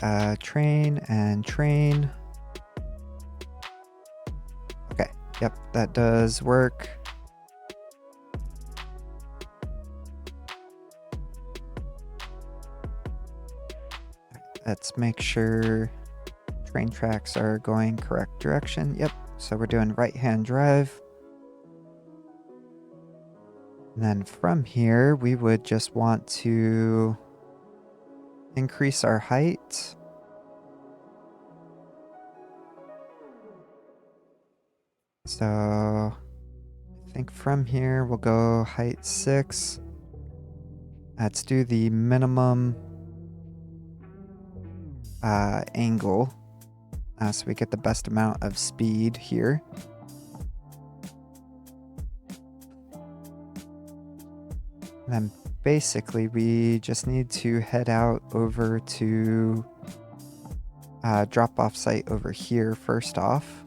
Speaker 1: Alright, train and train. Okay, yep, that does work. Let's make sure train tracks are going correct direction. Yep, so we're doing right-hand drive. And then from here, we would just want to increase our height. So I think from here we'll go height 6. Let's do the minimum angle so we get the best amount of speed here. And then basically we just need to head out over to drop off site over here first off.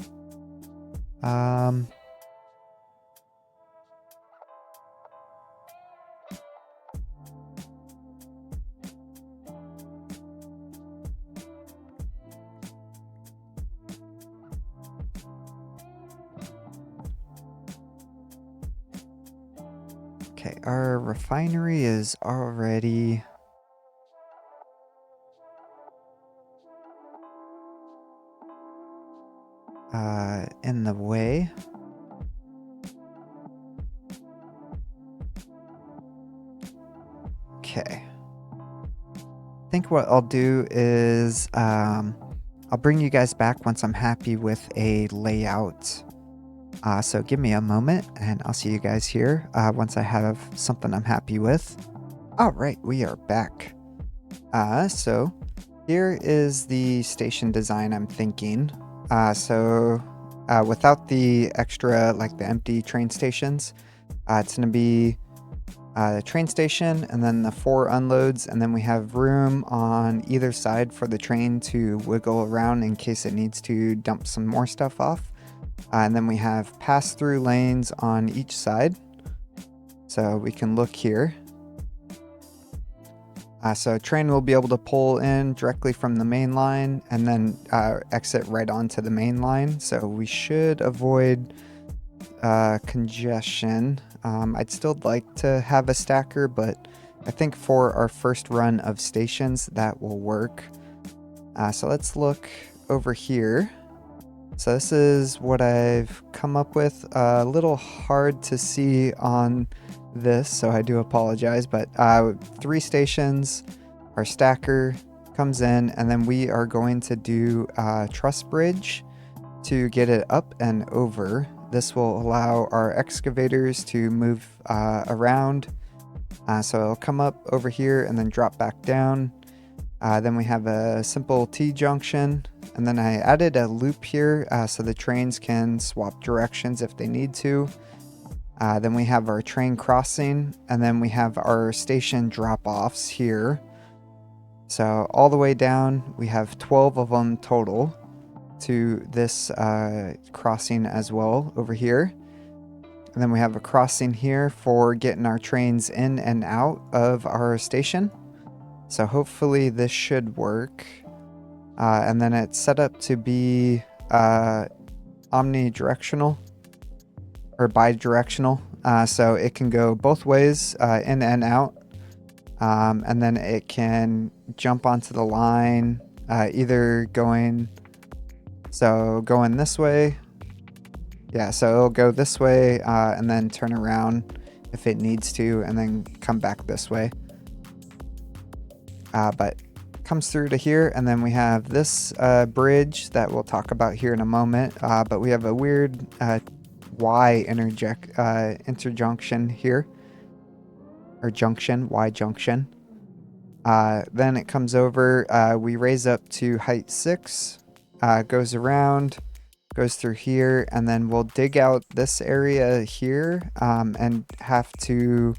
Speaker 1: Okay, our refinery is already in the way. Okay. I think what I'll do is I'll bring you guys back once I'm happy with a layout. So give me a moment and I'll see you guys here once I have something I'm happy with. All right, we are back. So here is the station design I'm thinking. Without the extra, like the empty train stations, it's going to be the train station and then the 4 unloads, and then we have room on either side for the train to wiggle around in case it needs to dump some more stuff off. And then we have pass-through lanes on each side. So we can look here. So a train will be able to pull in directly from the main line and then exit right onto the main line. So we should avoid congestion. I'd still like to have a stacker, but I think for our first run of stations, that will work. So let's look over here. So this is what I've come up with. A little hard to see on this, so I do apologize, but 3 stations, our stacker comes in, and then we are going to do a truss bridge to get it up and over. This will allow our excavators to move around. So it'll come up over here and then drop back down. Then we have a simple T-junction, and then I added a loop here so the trains can swap directions if they need to. Then we have our train crossing, and then we have our station drop-offs here. So all the way down, we have 12 of them total to this crossing as well over here. And then we have a crossing here for getting our trains in and out of our station. So hopefully this should work. And then it's set up to be omnidirectional or bidirectional. So it can go both ways, in and out. And then it can jump onto the line, either going this way. Yeah, so it'll go this way and then turn around if it needs to, and then come back this way. But comes through to here, and then we have this bridge that we'll talk about here in a moment. But we have a weird Y interjunction here, or junction, Y junction. Then it comes over, we raise up to height 6, goes around, goes through here, and then we'll dig out this area here and have to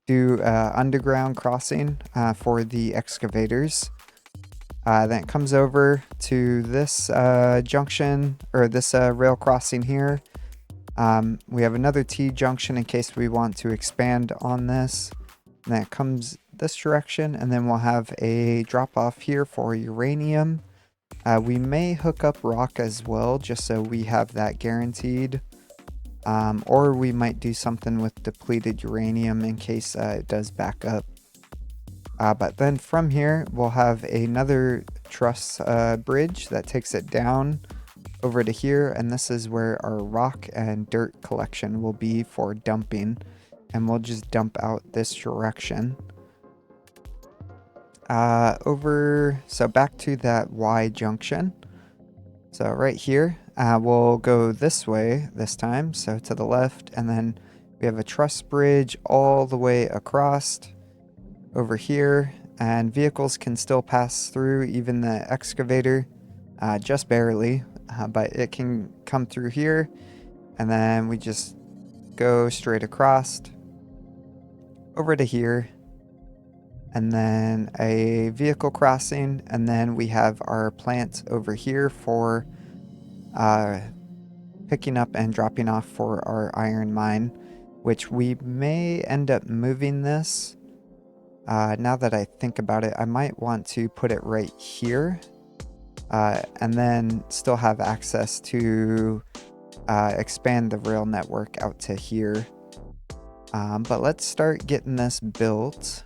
Speaker 1: do underground crossing for the excavators. Then it comes over to this junction, or this rail crossing here. We have another T-junction in case we want to expand on this. And then it comes this direction, and then we'll have a drop off here for uranium. We may hook up rock as well, just so we have that guaranteed. Or we might do something with depleted uranium in case it does back up. But then from here, we'll have another truss bridge that takes it down over to here. And this is where our rock and dirt collection will be for dumping. And we'll just dump out this direction. So back to that Y junction. So right here, we'll go this way this time, so to the left, and then we have a truss bridge all the way across over here, and vehicles can still pass through, even the excavator, just barely, but it can come through here, and then we just go straight across over to here, and then a vehicle crossing, and then we have our plant over here for picking up and dropping off for our iron mine, which we may end up moving this. Now that I think about it, I might want to put it right here, and then still have access to expand the rail network out to here. But let's start getting this built.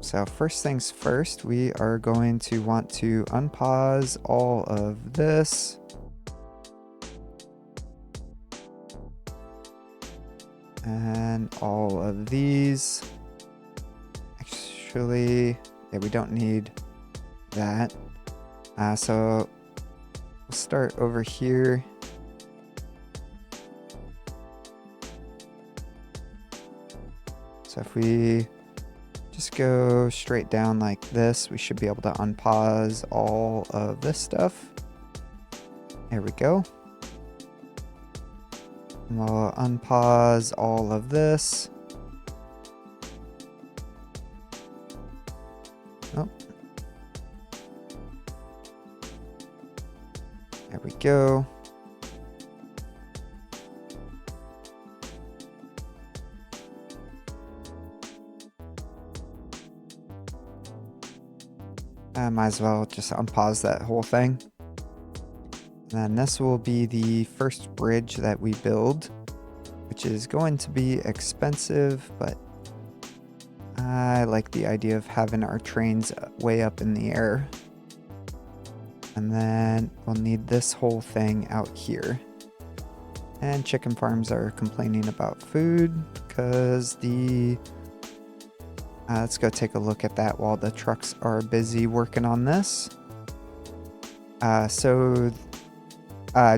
Speaker 1: So first things first, we are going to want to unpause all of this. And all of these. Actually, yeah, we don't need that. So we'll start over here. So if we just go straight down like this, we should be able to unpause all of this stuff. There we go. And we'll unpause all of this. Oh. There we go. I might as well just unpause that whole thing. And then this will be the first bridge that we build, which is going to be expensive, but I like the idea of having our trains way up in the air. And then we'll need this whole thing out here. And chicken farms are complaining about food because the... let's go take a look at that while the trucks are busy working on this.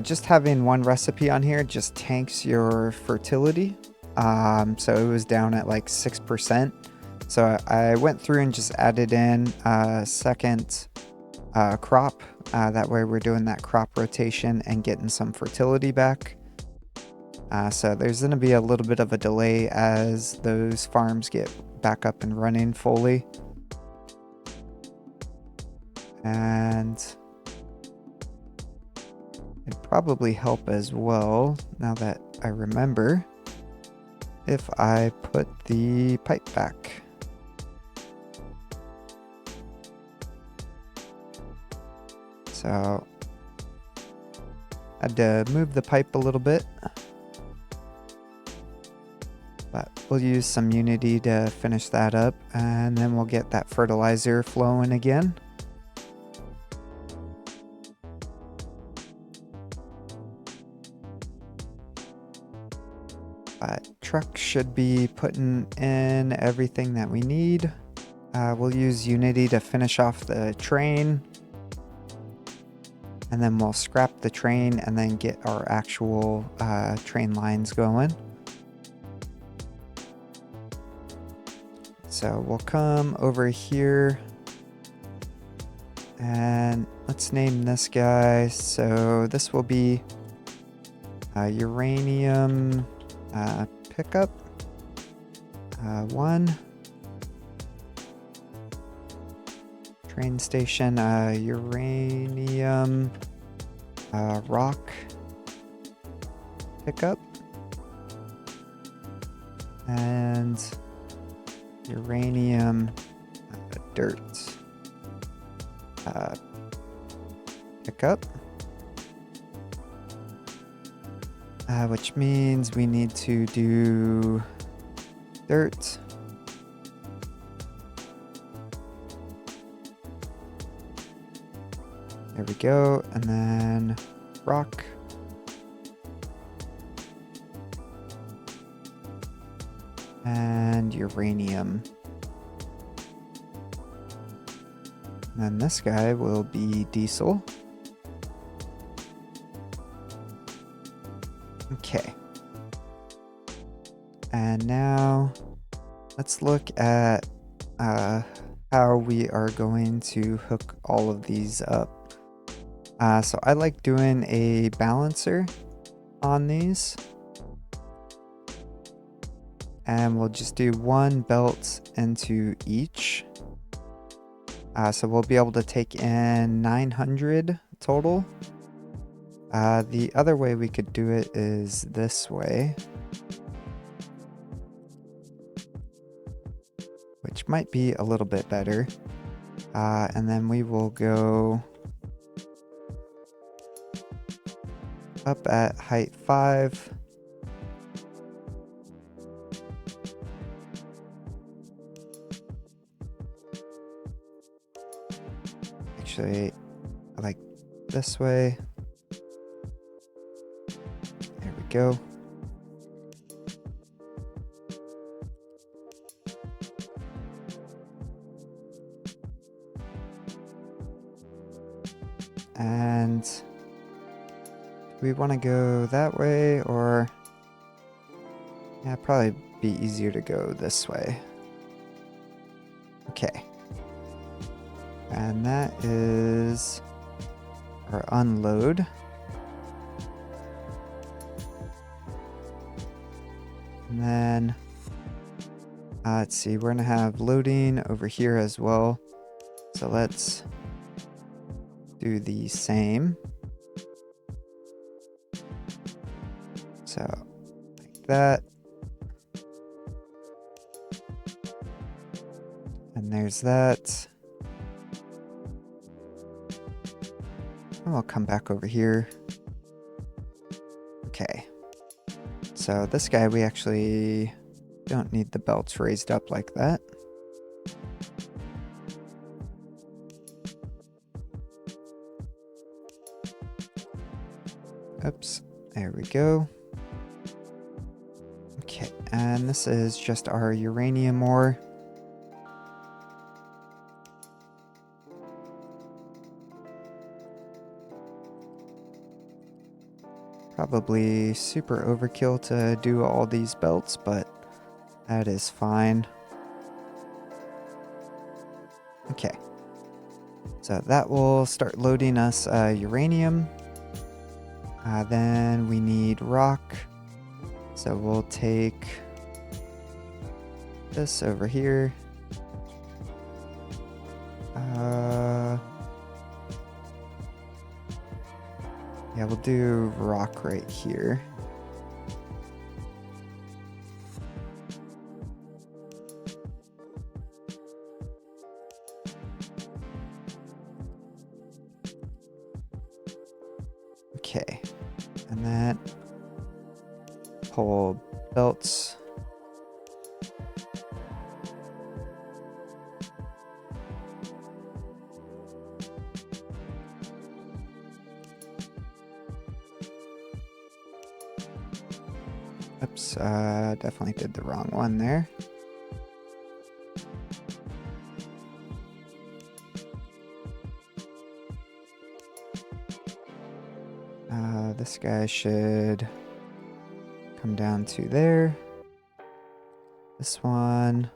Speaker 1: Just having one recipe on here just tanks your fertility. So it was down at like 6%. So I went through and just added in a second crop. That way we're doing that crop rotation and getting some fertility back. So there's going to be a little bit of a delay as those farms get back up and running fully. And it'd probably help as well, now that I remember, if I put the pipe back. So I had to move the pipe a little bit, but we'll use some Unity to finish that up, and then we'll get that fertilizer flowing again. But truck should be putting in everything that we need. We'll use Unity to finish off the train, and then we'll scrap the train and then get our actual train lines going. So we'll come over here and let's name this guy. So this will be Uranium pickup 1. Train station Uranium rock pickup, and Uranium dirt pickup, which means we need to do dirt, there we go, and then rock, and uranium. And then this guy will be diesel. Okay. And now let's look at how we are going to hook all of these up. So I like doing a balancer on these. And we'll just do one belt into each. So we'll be able to take in 900 total. The other way we could do it is this way, which might be a little bit better. And then we will go up at height 5. Actually, I like this way. There we go. And do we want to go that way, or yeah, probably be easier to go this way. Okay. And that is our unload. And then, let's see, we're gonna have loading over here as well. So let's do the same. So, like that. And there's that. And we'll come back over here. Okay. So this guy, we actually don't need the belts raised up like that. Oops, there we go. and this is just our uranium ore. Probably super overkill to do all these belts, but that is fine. Okay. So that will start loading us uranium. Then we need rock. So we'll take this over here. Yeah, we'll do rock right here. Okay, and that pull belts. Oops, definitely did the wrong one there. This guy should come down to there. This one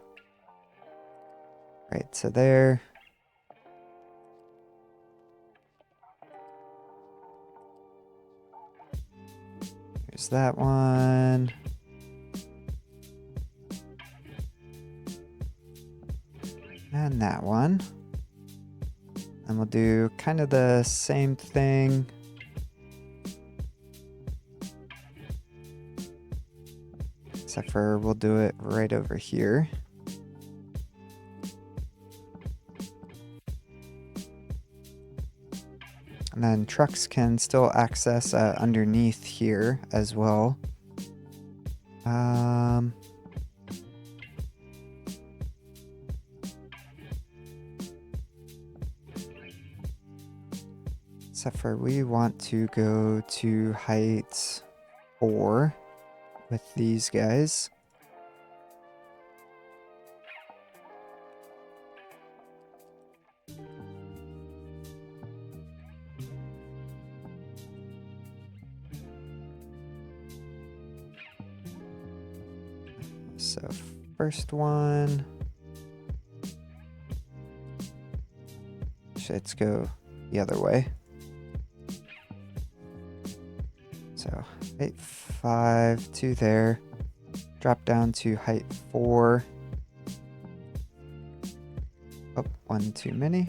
Speaker 1: right to there. There's that one. And that one. And we'll do kind of the same thing. Except for we'll do it right over here. And then trucks can still access underneath here as well. Except for we want to go to height 4 with these guys. So first one, let's go the other way. So height 5 to there, drop down to height 4. Oh, one too many.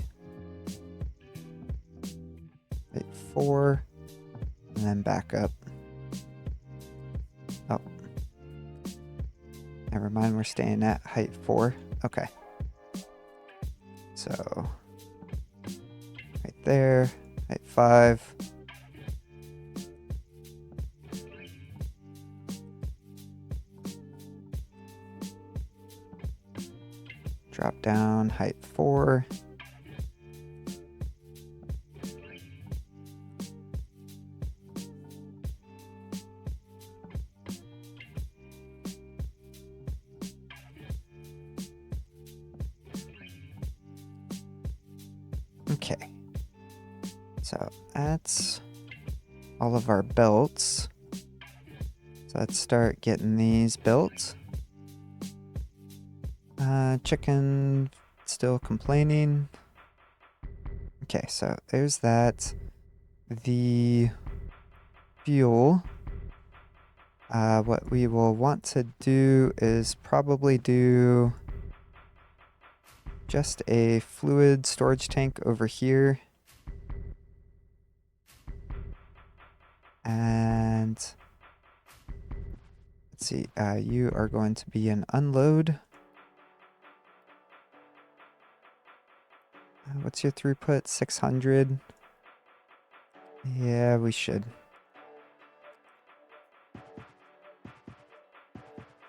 Speaker 1: Height 4, and then back up. Oh, never mind, we're staying at height 4. Okay. So right there, height 5. Drop down, height 4. Okay. So that's all of our belts. So let's start getting these built. Chicken still complaining. Okay, so there's that. The fuel. What we will want to do is probably do just a fluid storage tank over here. And let's see, you are going to be an unload. What's your throughput? 600? Yeah, we should.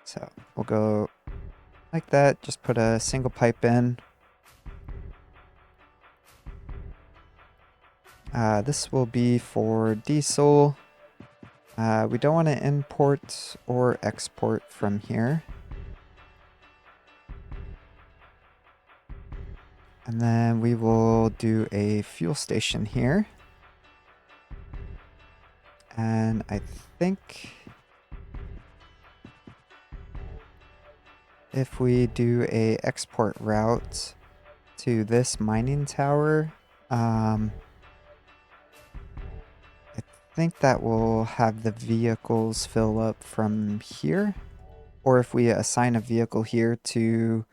Speaker 1: So we'll go like that, just put a single pipe in. This will be for diesel. We don't want to import or export from here. And then we will do a fuel station here. And I think if we do a export route to this mining tower, I think that will have the vehicles fill up from here. Or if we assign a vehicle here to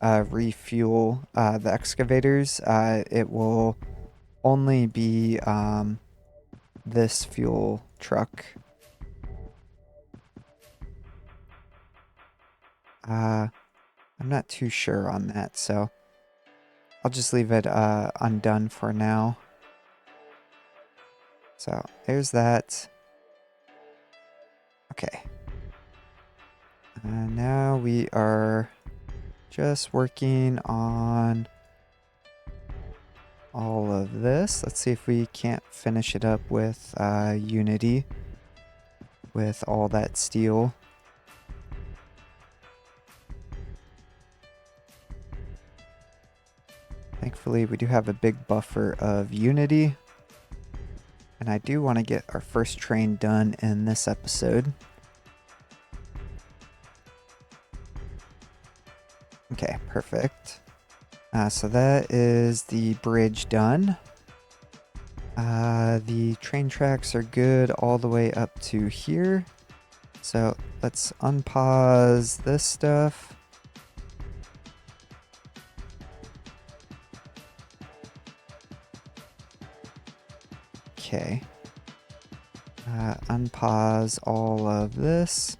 Speaker 1: refuel the excavators, it will only be this fuel truck. I'm not too sure on that, so I'll just leave it undone for now. So there's that. Okay. Now we are just working on all of this. Let's see if we can't finish it up with Unity with all that steel. Thankfully, we do have a big buffer of Unity. And I do want to get our first train done in this episode. Okay, perfect. So that is the bridge done. The train tracks are good all the way up to here. So let's unpause this stuff. Okay. Unpause all of this.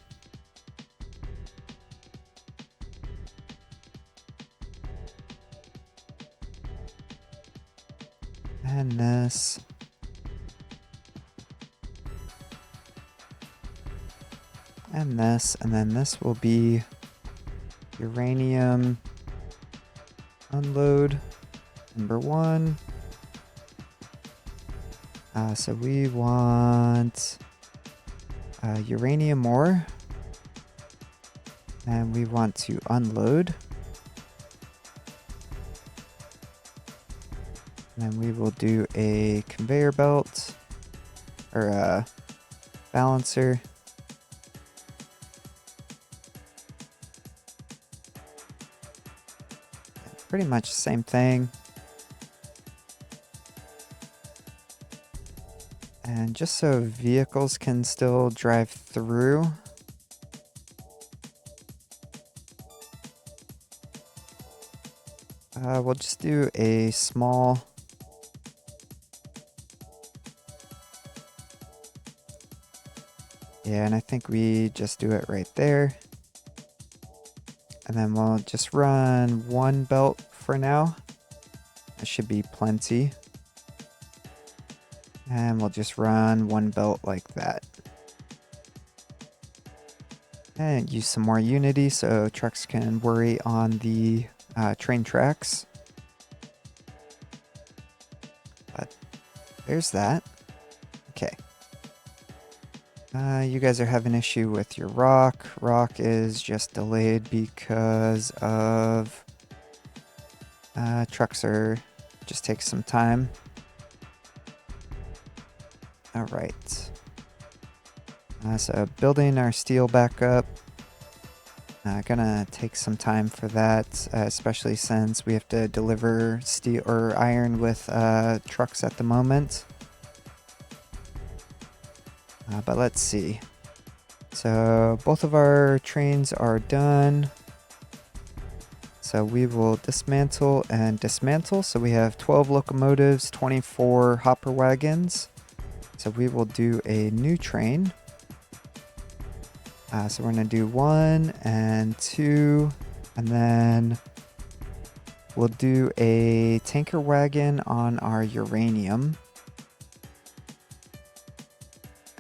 Speaker 1: And this. And this. And then this will be uranium unload number 1. So we want uranium ore. And we want to unload. And then we will do a conveyor belt or a balancer. Pretty much the same thing. And just so vehicles can still drive through. We'll just do a small yeah, and I think we just do it right there. And then we'll just run 1 belt for now. That should be plenty. And we'll just run 1 belt like that. And use some more Unity so trucks can worry on the train tracks. But there's that. Okay. You guys are having an issue with your rock. Rock is just delayed because of trucks are just take some time. All right. So building our steel back up. Gonna take some time for that, especially since we have to deliver steel or iron with trucks at the moment. But let's see. So both of our trains are done. So we will dismantle and dismantle. So we have 12 locomotives, 24 hopper wagons. So we will do a new train. So we're going to do 1 and 2. And then we'll do a tanker wagon on our uranium.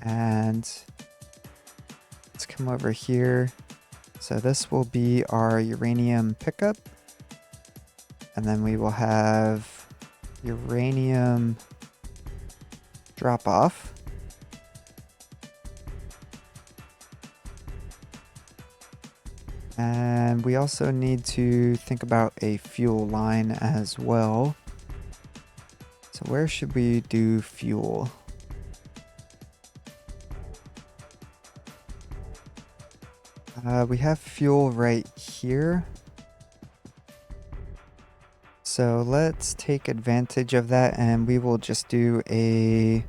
Speaker 1: And let's come over here. So this will be our uranium pickup. And then we will have uranium drop off. And we also need to think about a fuel line as well. So where should we do fuel? We have fuel right here. So let's take advantage of that and we will just do a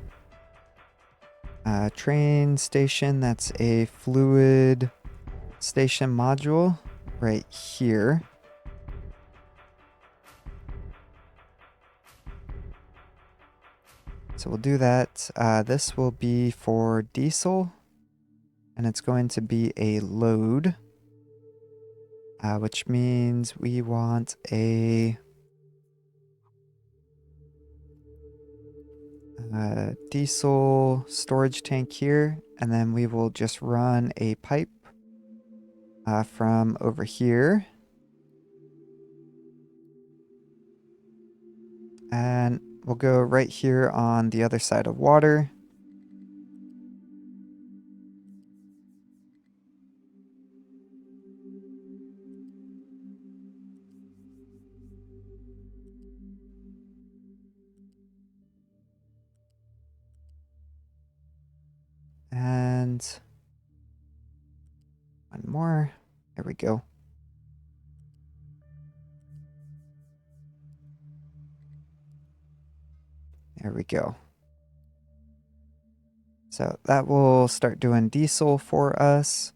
Speaker 1: train station that's a fluid station module right here. So we'll do that. This will be for diesel and it's going to be a load, which means we want a diesel storage tank here, and then we will just run a pipe from over here. And we'll go right here on the other side of water. And one more. There we go. There we go. So that will start doing diesel for us.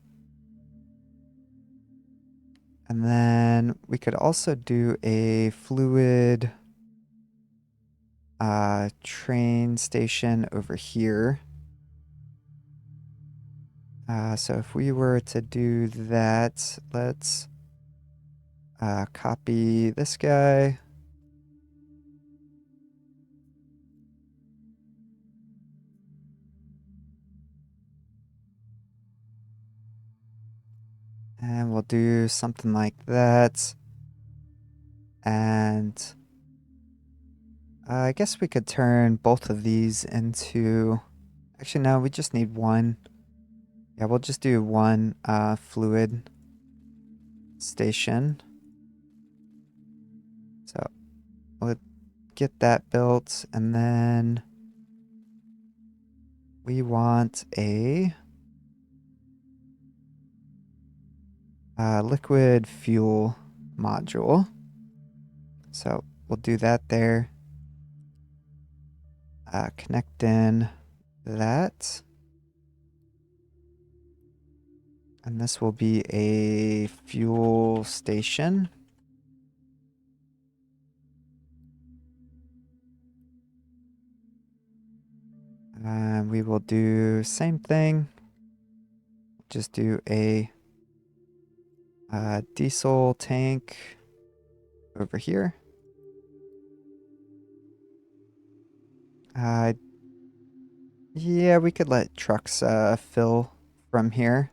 Speaker 1: And then we could also do a fluid train station over here. So if we were to do that, let's copy this guy. And we'll do something like that. And I guess we could turn both of these into... Actually, no, we just need one. Yeah, we'll just do one fluid station. So we'll get that built, and then we want a liquid fuel module. So we'll do that there. Connect in that. And this will be a fuel station. And we will do same thing. Just do a diesel tank over here. Yeah, we could let trucks fill from here.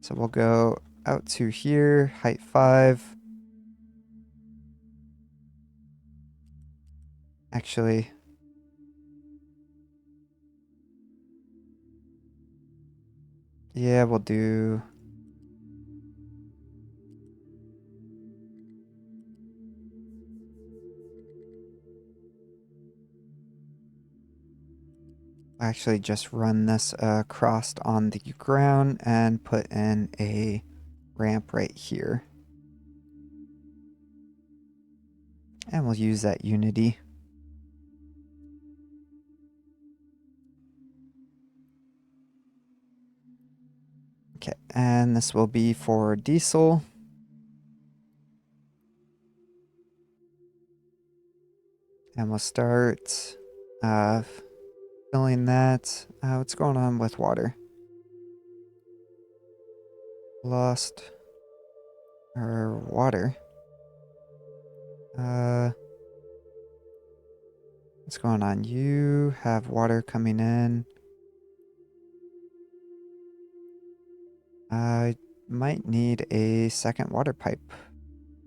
Speaker 1: So we'll go out to here, height 5. Actually, yeah, we'll do... Actually just run this across on the ground and put in a ramp right here. And we'll use that Unity. Okay, and this will be for diesel. And we'll start filling that. What's going on with water? Lost our water. What's going on? You have water coming in. I might need a second water pipe.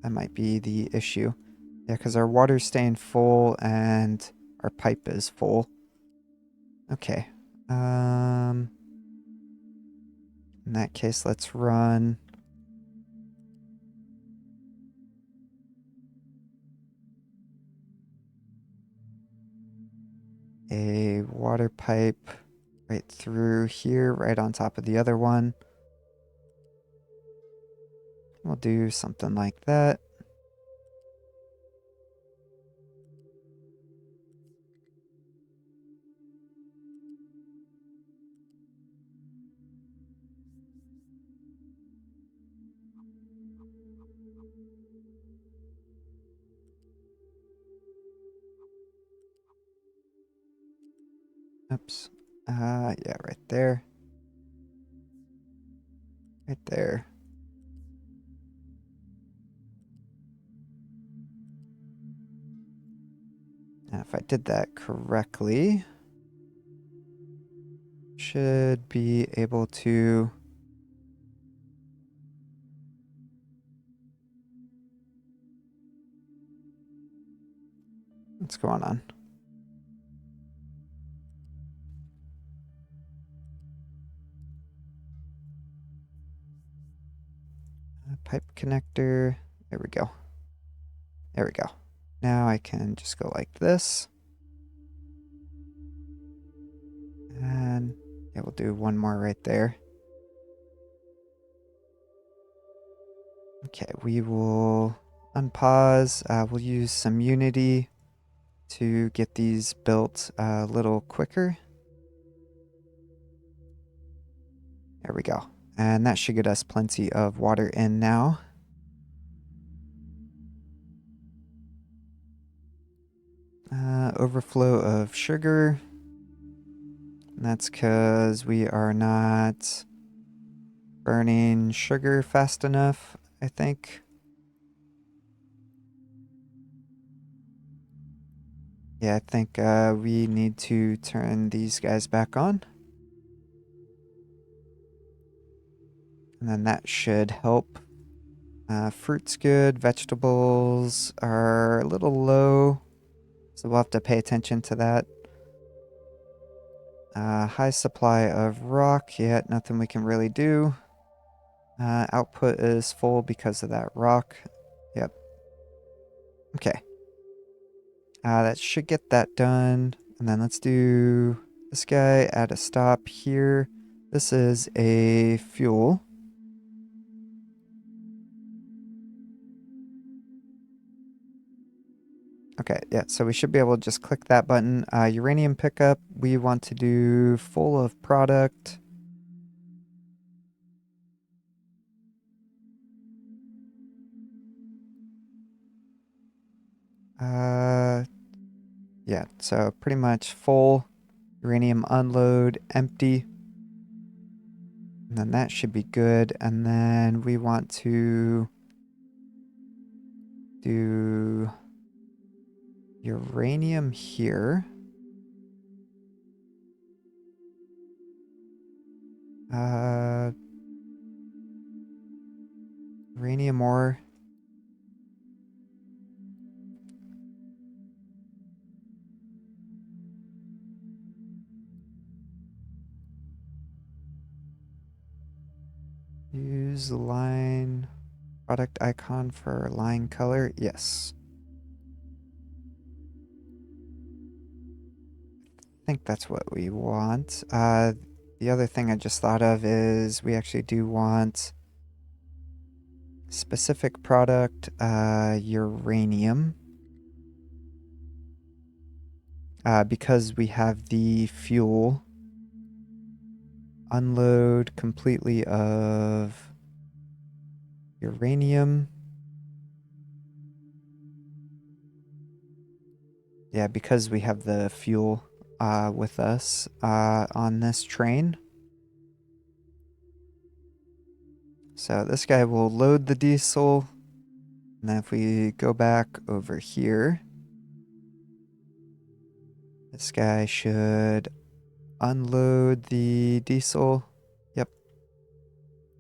Speaker 1: That might be the issue. Yeah, because our water's staying full and our pipe is full. Okay. In that case, let's run a water pipe right through here, right on top of the other one. We'll do something like that. Oops. Yeah, right there. Right there. Now, if I did that correctly, should be able to... What's going on? Pipe connector. There we go. There we go. Now I can just go like this. And yeah, we'll do one more right there. Okay, we will unpause. We'll use some Unity to get these built a little quicker. There we go. And that should get us plenty of water in now. Overflow of sugar. And that's because we are not burning sugar fast enough, I think. Yeah, I think we need to turn these guys back on. And then that should help. Fruit's good. Vegetables are a little low, so we'll have to pay attention to that. High supply of rock. Yeah, nothing we can really do. Output is full because of that rock. Yep. Okay. That should get that done. And then let's do this guy, add a stop here. This is a fuel. Okay, yeah, so we should be able to just click that button. Uranium pickup, we want to do full of product. Yeah, so pretty much full. Uranium unload, empty. And then that should be good. And then we want to do uranium here. Uranium ore. Use the line product icon for line color. Yes. I think that's what we want. The other thing I just thought of is we actually do want specific product, uranium. Because we have the fuel. Unload completely of uranium. Yeah, because we have the fuel with us on this train. So this guy will load the diesel. And then if we go back over here, this guy should unload the diesel. Yep.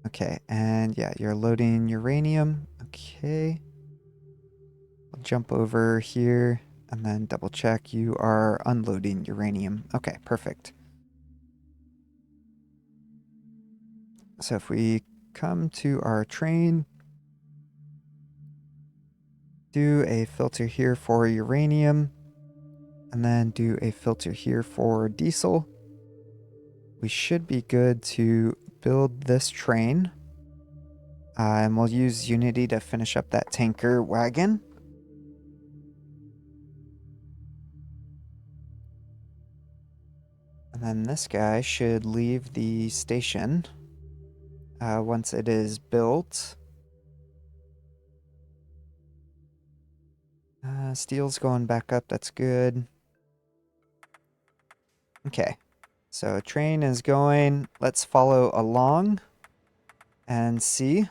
Speaker 1: Okay, and yeah, you're loading uranium. Okay. I'll jump over here and then double check you are unloading uranium. Okay, perfect. So if we come to our train, do a filter here for uranium, and then do a filter here for diesel, we should be good to build this train. And we'll use Unity to finish up that tanker wagon. And then this guy should leave the station once it is built. Steel's going back up, that's good. Okay, so train is going. Let's follow along and see.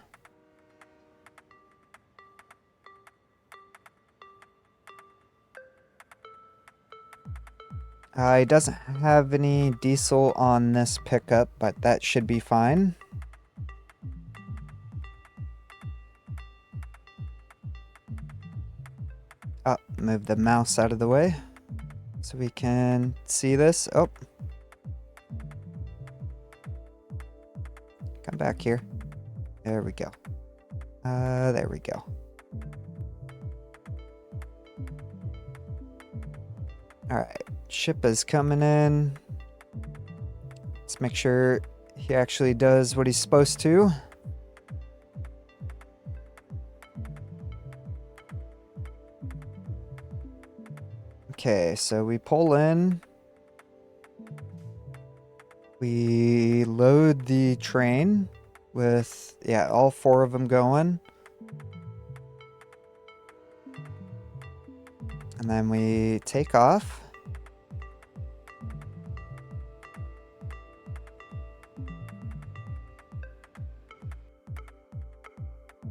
Speaker 1: It doesn't have any diesel on this pickup, but that should be fine. Oh, move the mouse out of the way so we can see this. Oh. Come back here. There we go. There we go. Alright, ship is coming in. Let's make sure he actually does what he's supposed to. Okay, so we pull in. We load the train with, yeah, all 4 of them going. And then we take off.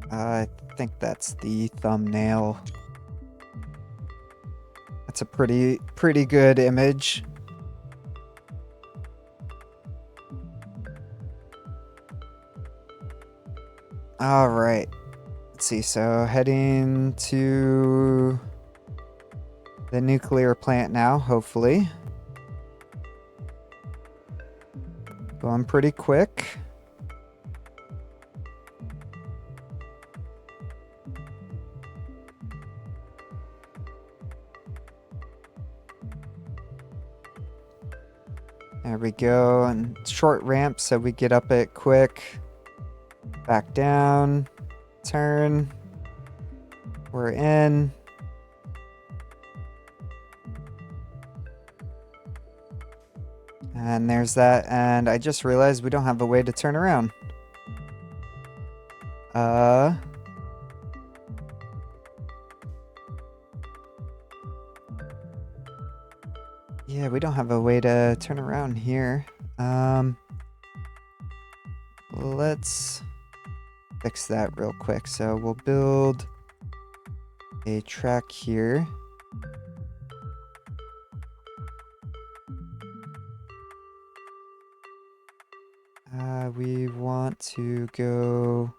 Speaker 1: I think that's the thumbnail. That's a pretty good image. All right. Let's see. So heading to the nuclear plant now, hopefully. Going pretty quick. There we go, and short ramp so we get up it quick. Back down, turn. We're in. And there's that, and I just realized we don't have a way to turn around. Yeah, we don't have a way to turn around here. Let's fix that real quick. So we'll build a track here. We want to go...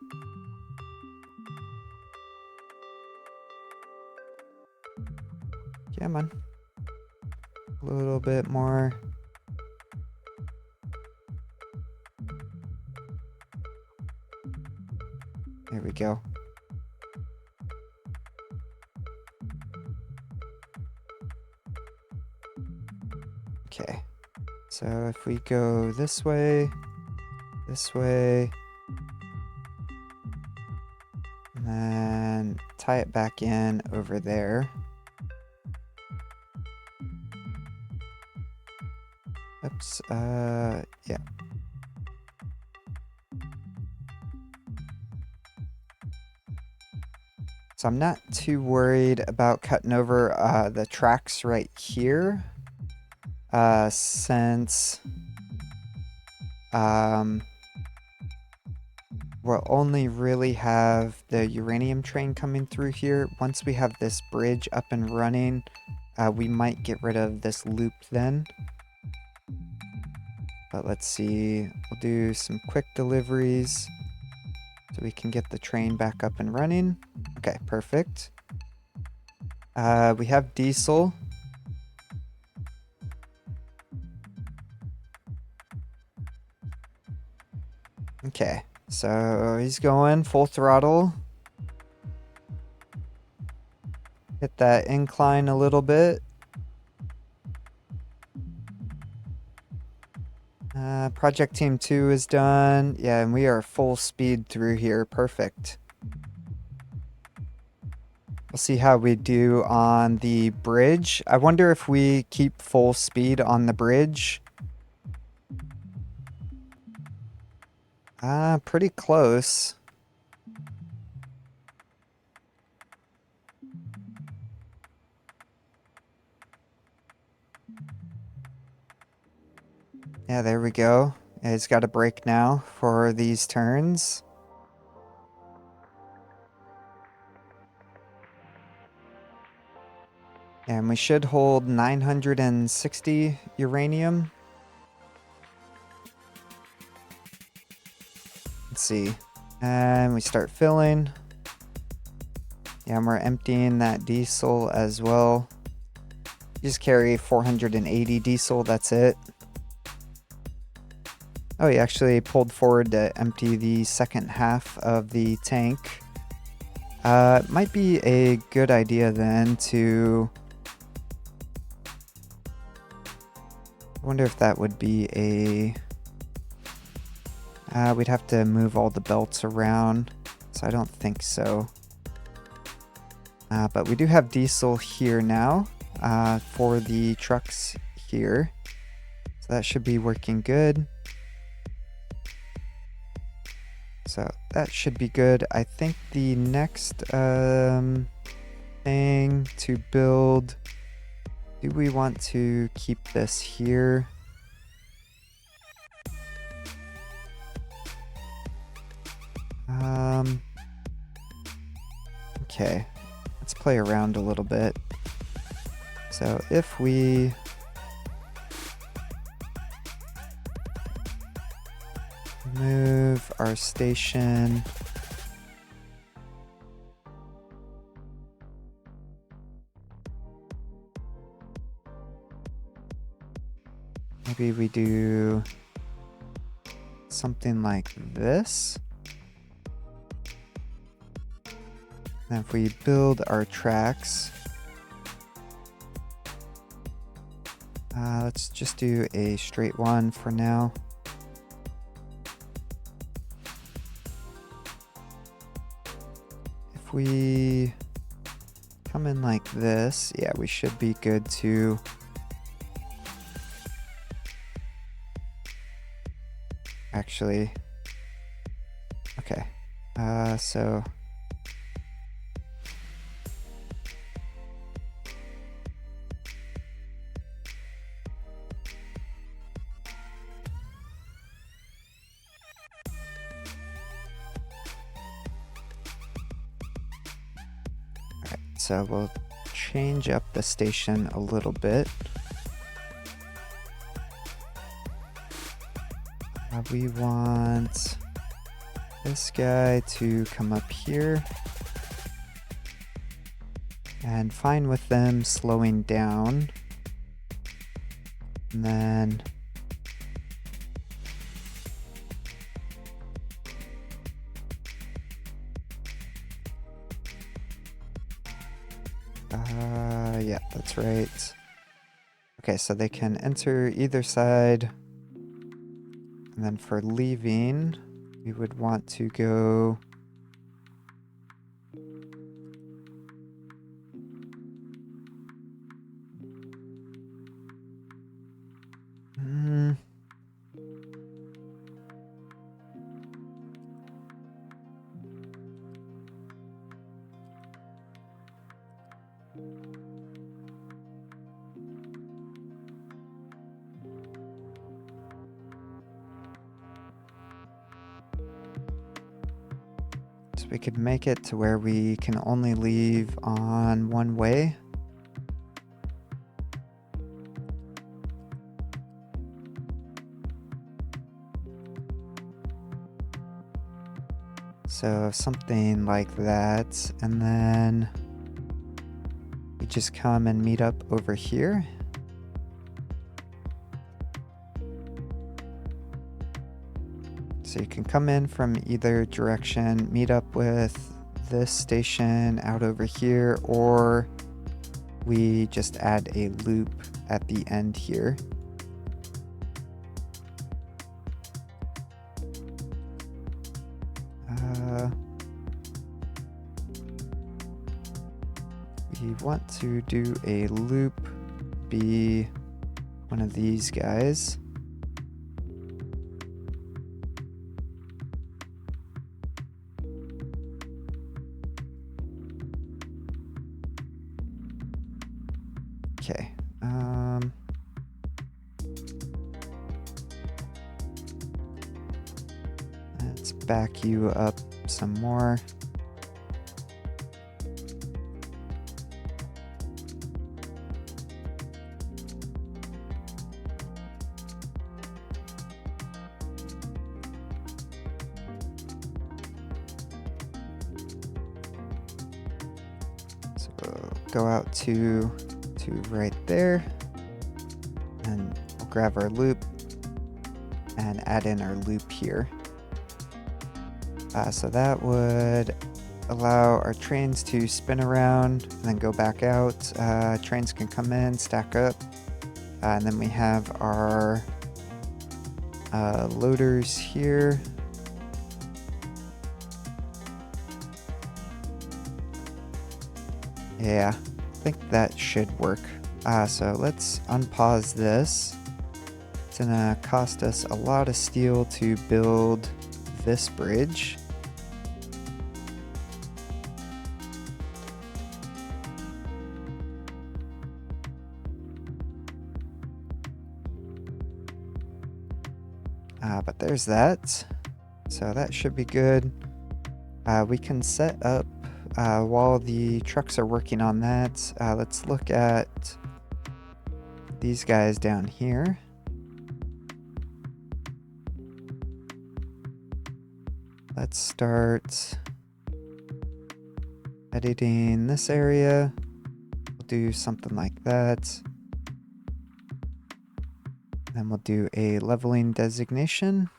Speaker 1: Come on. A little bit more. There we go. Okay. So if we go this way, and then tie it back in over there. Oops, yeah. So I'm not too worried about cutting over the tracks right here, since we'll only really have the uranium train coming through here. Once we have this bridge up and running, we might get rid of this loop then. But let's see, we'll do some quick deliveries so we can get the train back up and running. Okay, perfect. We have diesel. Okay, so he's going full throttle. Hit that incline a little bit. Project Team 2 is done. Yeah, and we are full speed through here. Perfect. We'll see how we do on the bridge. I wonder if we keep full speed on the bridge. Pretty close. Yeah, there we go. It's got a brake now for these turns. And we should hold 960 uranium. Let's see. And we start filling. Yeah, and we're emptying that diesel as well. You just carry 480 diesel, that's it. Oh, he actually pulled forward to empty the second half of the tank. It might be a good idea then to... I wonder if that would be a... we'd have to move all the belts around, so I don't think so. But we do have diesel here now for the trucks here. So that should be working good. So that should be good. I think the next thing to build... Do we want to keep this here? Okay, let's play around a little bit. So if we move our station maybe we do something like this. And if we build our tracks, let's just do a straight one for now. If we come in like this, yeah, we should be good to actually, okay, so so we'll change up the station a little bit. We want this guy to come up here. And fine with them slowing down. And then yeah, that's right. Okay, so they can enter either side. And then for leaving, we would want to go so we could make it to where we can only leave on one way. So something like that, and then we just come and meet up over here. So you can come in from either direction, meet up with this station out over here, or we just add a loop at the end here. We want to do a loop be one of these guys. Okay. Let's back you up some more. So go out to right there, and we'll grab our loop and add in our loop here. So that would allow our trains to spin around and then go back out. Trains can come in, stack up, and then we have our loaders here. Yeah, I think that should work. So let's unpause this. It's gonna cost us a lot of steel to build this bridge. But there's that. So that should be good. We can set up while the trucks are working on that. Let's look at these guys down here. Let's start editing this area. We'll do something like that. Then we'll do a leveling designation.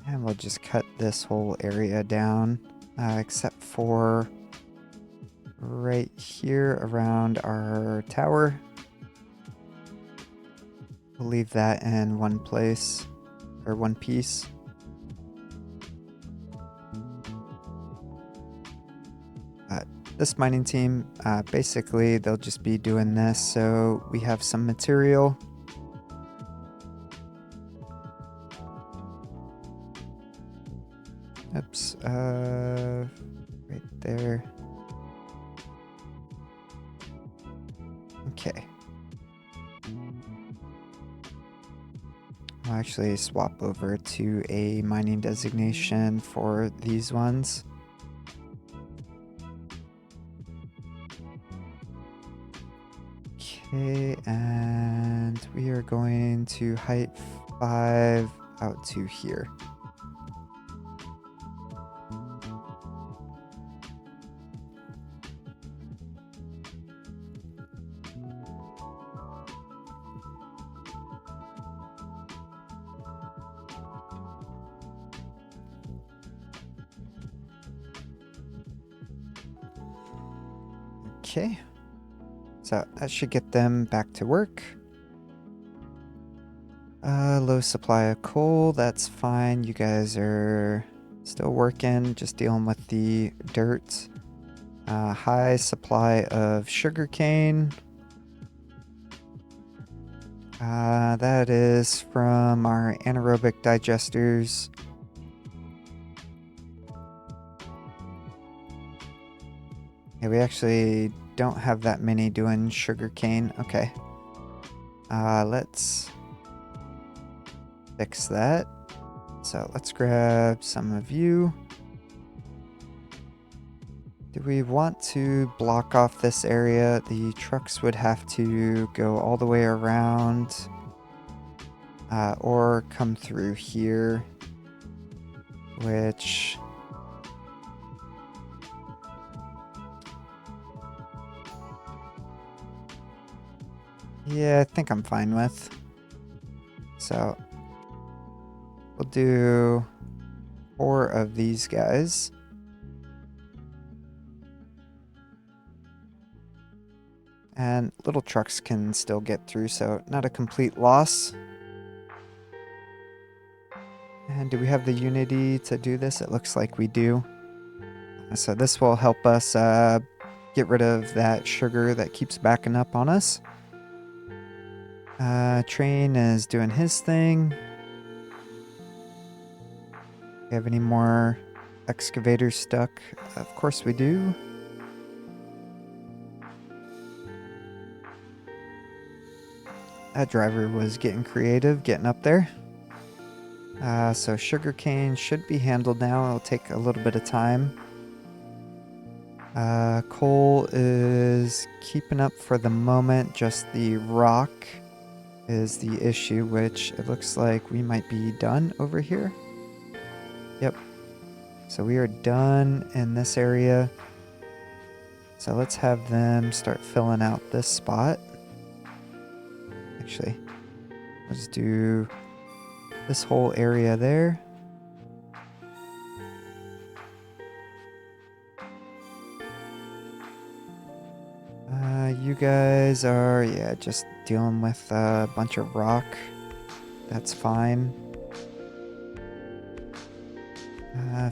Speaker 1: And we'll just cut this whole area down, except for right here around our tower. We'll leave that in one place, or one piece. This mining team, basically they'll just be doing this, so we have some material. Oops, right there. Okay. I'll actually swap over to a mining designation for these ones. Okay, and we are going to height 5 out to here. Okay. So that should get them back to work. Low supply of coal, that's fine. You guys are still working, just dealing with the dirt. High supply of sugarcane. That is from our anaerobic digesters. Yeah, we actually don't have that many doing sugarcane. Okay. Let's fix that. So let's grab some of you. Do we want to block off this area? The trucks would have to go all the way around, or come through here, which Yeah, I think I'm fine with. So we'll do 4 of these guys. And little trucks can still get through, so not a complete loss. And do we have the unity to do this? It looks like we do. So this will help us get rid of that sugar that keeps backing up on us. Train is doing his thing. Do we have any more excavators stuck? Of course we do. That driver was getting creative, getting up there. So sugarcane should be handled now. It'll take a little bit of time. Coal is keeping up for the moment. Just the rock is the issue, which it looks like we might be done over here. Yep. So we are done in this area. So let's have them start filling out this spot. Actually, let's do this whole area there. You guys are, yeah, just dealing with a bunch of rock. That's fine.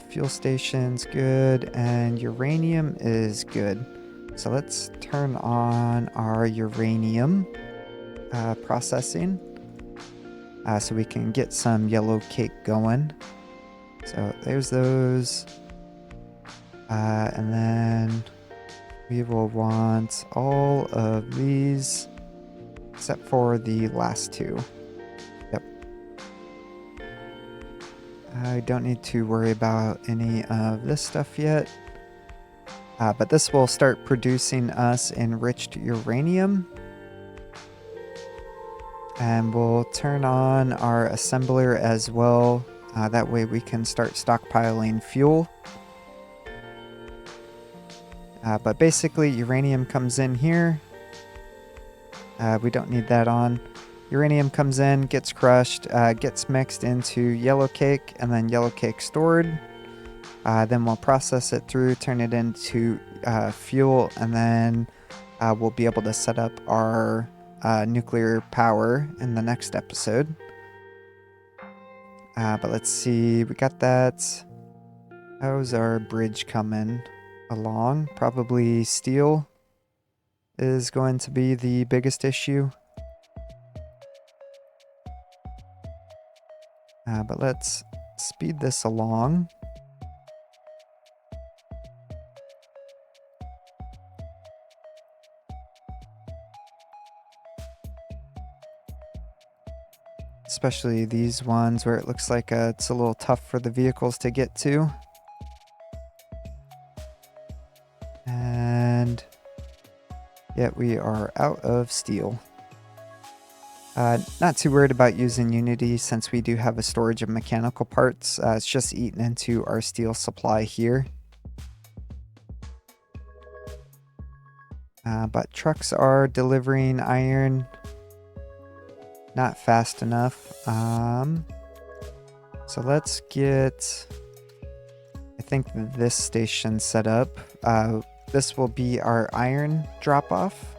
Speaker 1: Fuel station's good, and uranium is good. So let's turn on our uranium processing so we can get some yellow cake going. So there's those. And then we will want all of these except for the last 2. Yep. I don't need to worry about any of this stuff yet. But this will start producing us enriched uranium. And we'll turn on our assembler as well. That way we can start stockpiling fuel. But basically uranium comes in here. We don't need that on. Uranium comes in, gets crushed, gets mixed into yellow cake, and then yellow cake stored. Then we'll process it through, turn it into fuel, and then we'll be able to set up our nuclear power in the next episode. But let's see, we got that. How's our bridge coming along? Probably steel is going to be the biggest issue. But let's speed this along. Especially these ones where it looks like it's a little tough for the vehicles to get to. And yet we are out of steel. Not too worried about using Unity since we do have a storage of mechanical parts. It's just eaten into our steel supply here. But trucks are delivering iron. Not fast enough. So let's get, I think, this station set up. This will be our iron drop-off.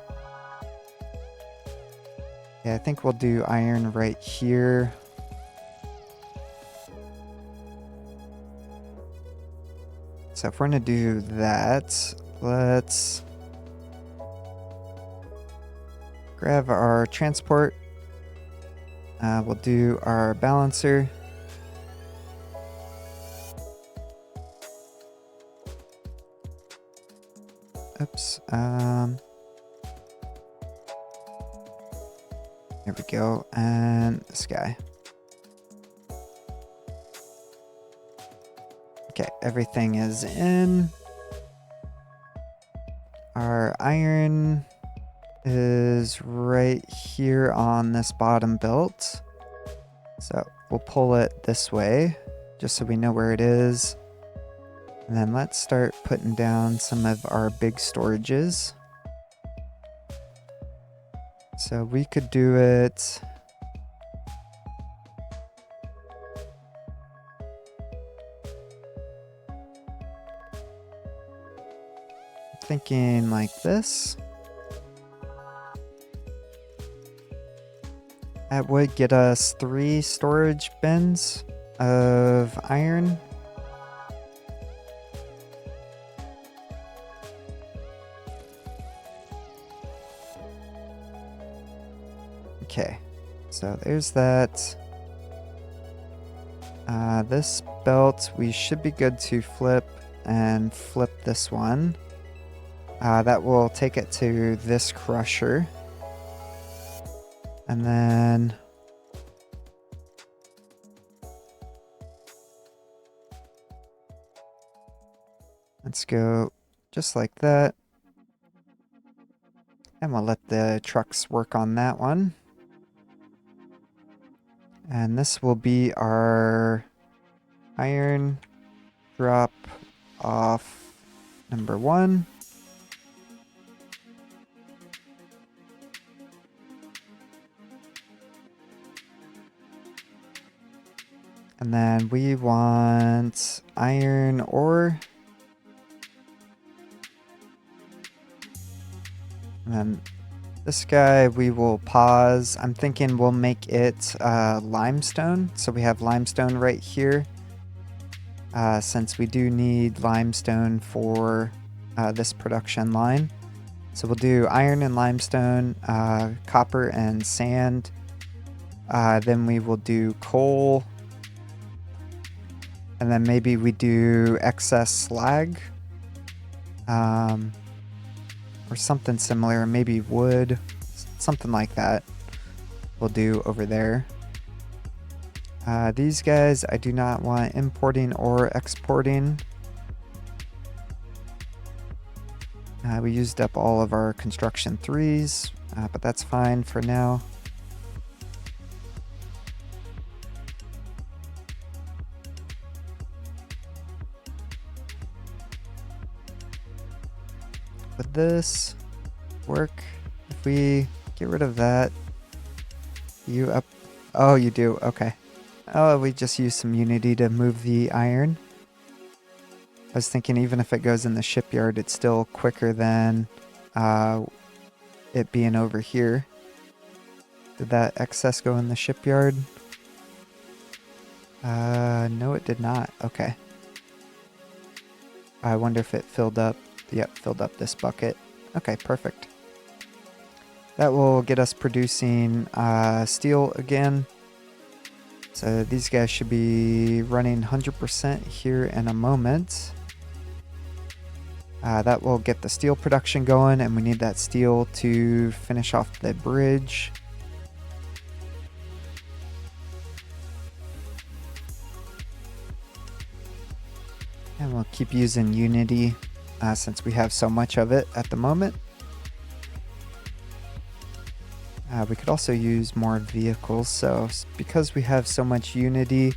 Speaker 1: Yeah, I think we'll do iron right here. So if we're gonna do that, let's grab our transport. We'll do our balancer. Oops. There we go. And this guy. Okay, everything is in. Our iron is right here on this bottom belt. So we'll pull it this way just so we know where it is. And then let's start putting down some of our big storages. So we could do it. Thinking like this. That would get us 3 storage bins of iron. Okay, so there's that. This belt, we should be good to flip and flip this one. That will take it to this crusher. And then let's go just like that. And we'll let the trucks work on that one. And this will be our iron drop off number 1. And then we want iron ore. And then this guy we will pause. I'm thinking we'll make it limestone. So we have limestone right here. Since we do need limestone for this production line. So we'll do iron and limestone, copper and sand. Then we will do coal. And then maybe we do excess slag. Or something similar, maybe wood, something like that we'll do over there. These guys I do not want importing or exporting. We used up all of our construction 3s, but that's fine for now. Would this work if we get rid of that? You up? Oh, you do. Okay. Oh, we just use some Unity to move the iron. I was thinking even if it goes in the shipyard, it's still quicker than it being over here. Did that excess go in the shipyard? No, it did not. Okay. I wonder if it filled up. Yep, filled up this bucket. Okay, perfect. That will get us producing steel again. So these guys should be running 100% here in a moment. That will get the steel production going, and we need that steel to finish off the bridge. And we'll keep using Unity since we have so much of it at the moment. We could also use more vehicles, so because we have so much Unity,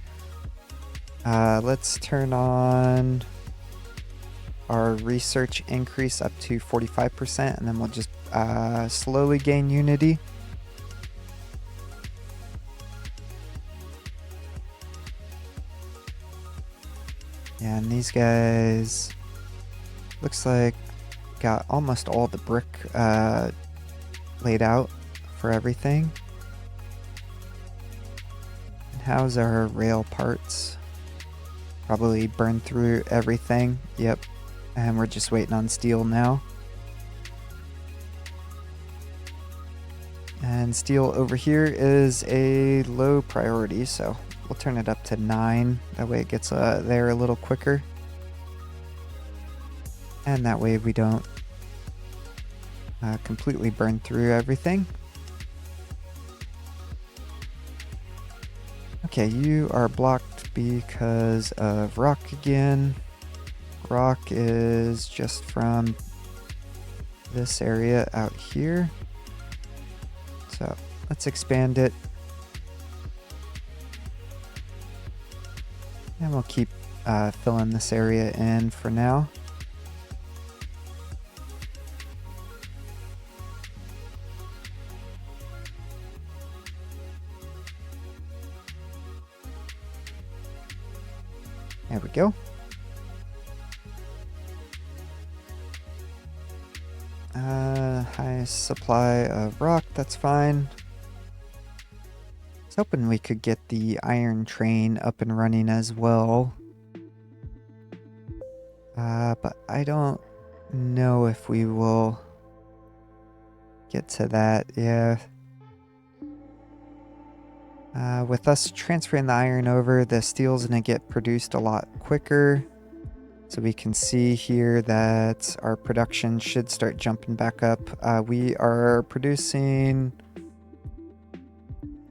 Speaker 1: let's turn on our research increase up to 45%, and then we'll just slowly gain Unity. Yeah, and these guys looks like got almost all the brick laid out for everything. And how's our rail parts? Probably burned through everything. Yep. And we're just waiting on steel now. And steel over here is a low priority, so we'll turn it up to 9. That way it gets there a little quicker. And that way we don't completely burn through everything. Okay, you are blocked because of rock again. Rock is just from this area out here. So let's expand it. And we'll keep filling this area in for now. There we go. Highest supply of rock, that's fine. I was hoping we could get the iron train up and running as well. But I don't know if we will get to that. Yeah. With us transferring the iron over, the steel's going to get produced a lot quicker. So we can see here that our production should start jumping back up. We are producing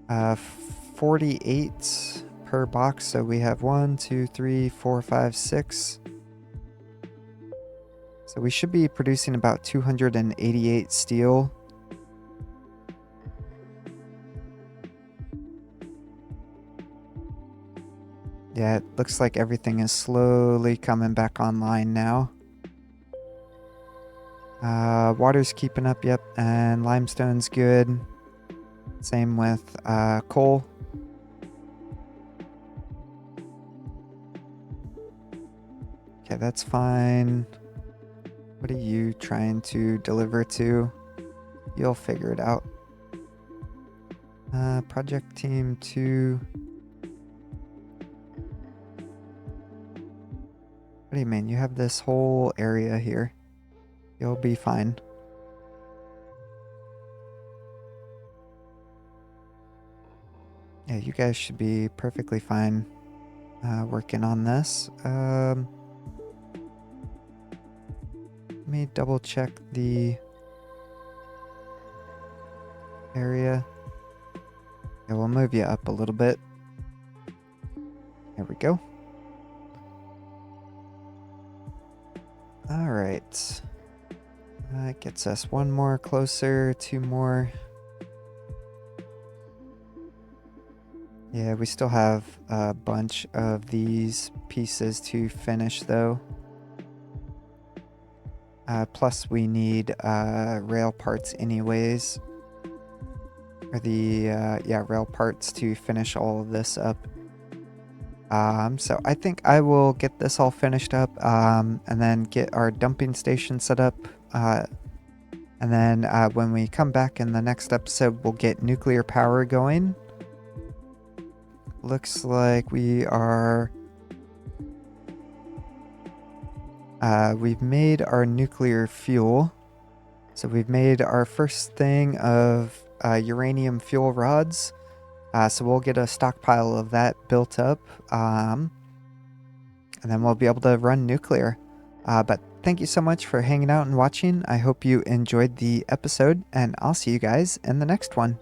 Speaker 1: 48 per box. So we have 1, 2, 3, 4, 5, 6. So we should be producing about 288 steel. Yeah, it looks like everything is slowly coming back online now. Water's keeping up, yep, and limestone's good. Same with coal. Okay, that's fine. What are you trying to deliver to? You'll figure it out. Project team 2. What do you mean? You have this whole area here. You'll be fine. Yeah, you guys should be perfectly fine working on this. Let me double check the area. Yeah, we'll move you up a little bit. There we go. All right. That gets us one more closer, 2 more. Yeah, we still have a bunch of these pieces to finish though. Plus we need rail parts anyways. Or the, rail parts to finish all of this up. So I think I will get this all finished up and then get our dumping station set up. And then when we come back in the next episode, we'll get nuclear power going. Looks like we are... we've made our nuclear fuel. So we've made our first thing of uranium fuel rods. So we'll get a stockpile of that built up. And then we'll be able to run nuclear. But thank you so much for hanging out and watching. I hope you enjoyed the episode, and I'll see you guys in the next one.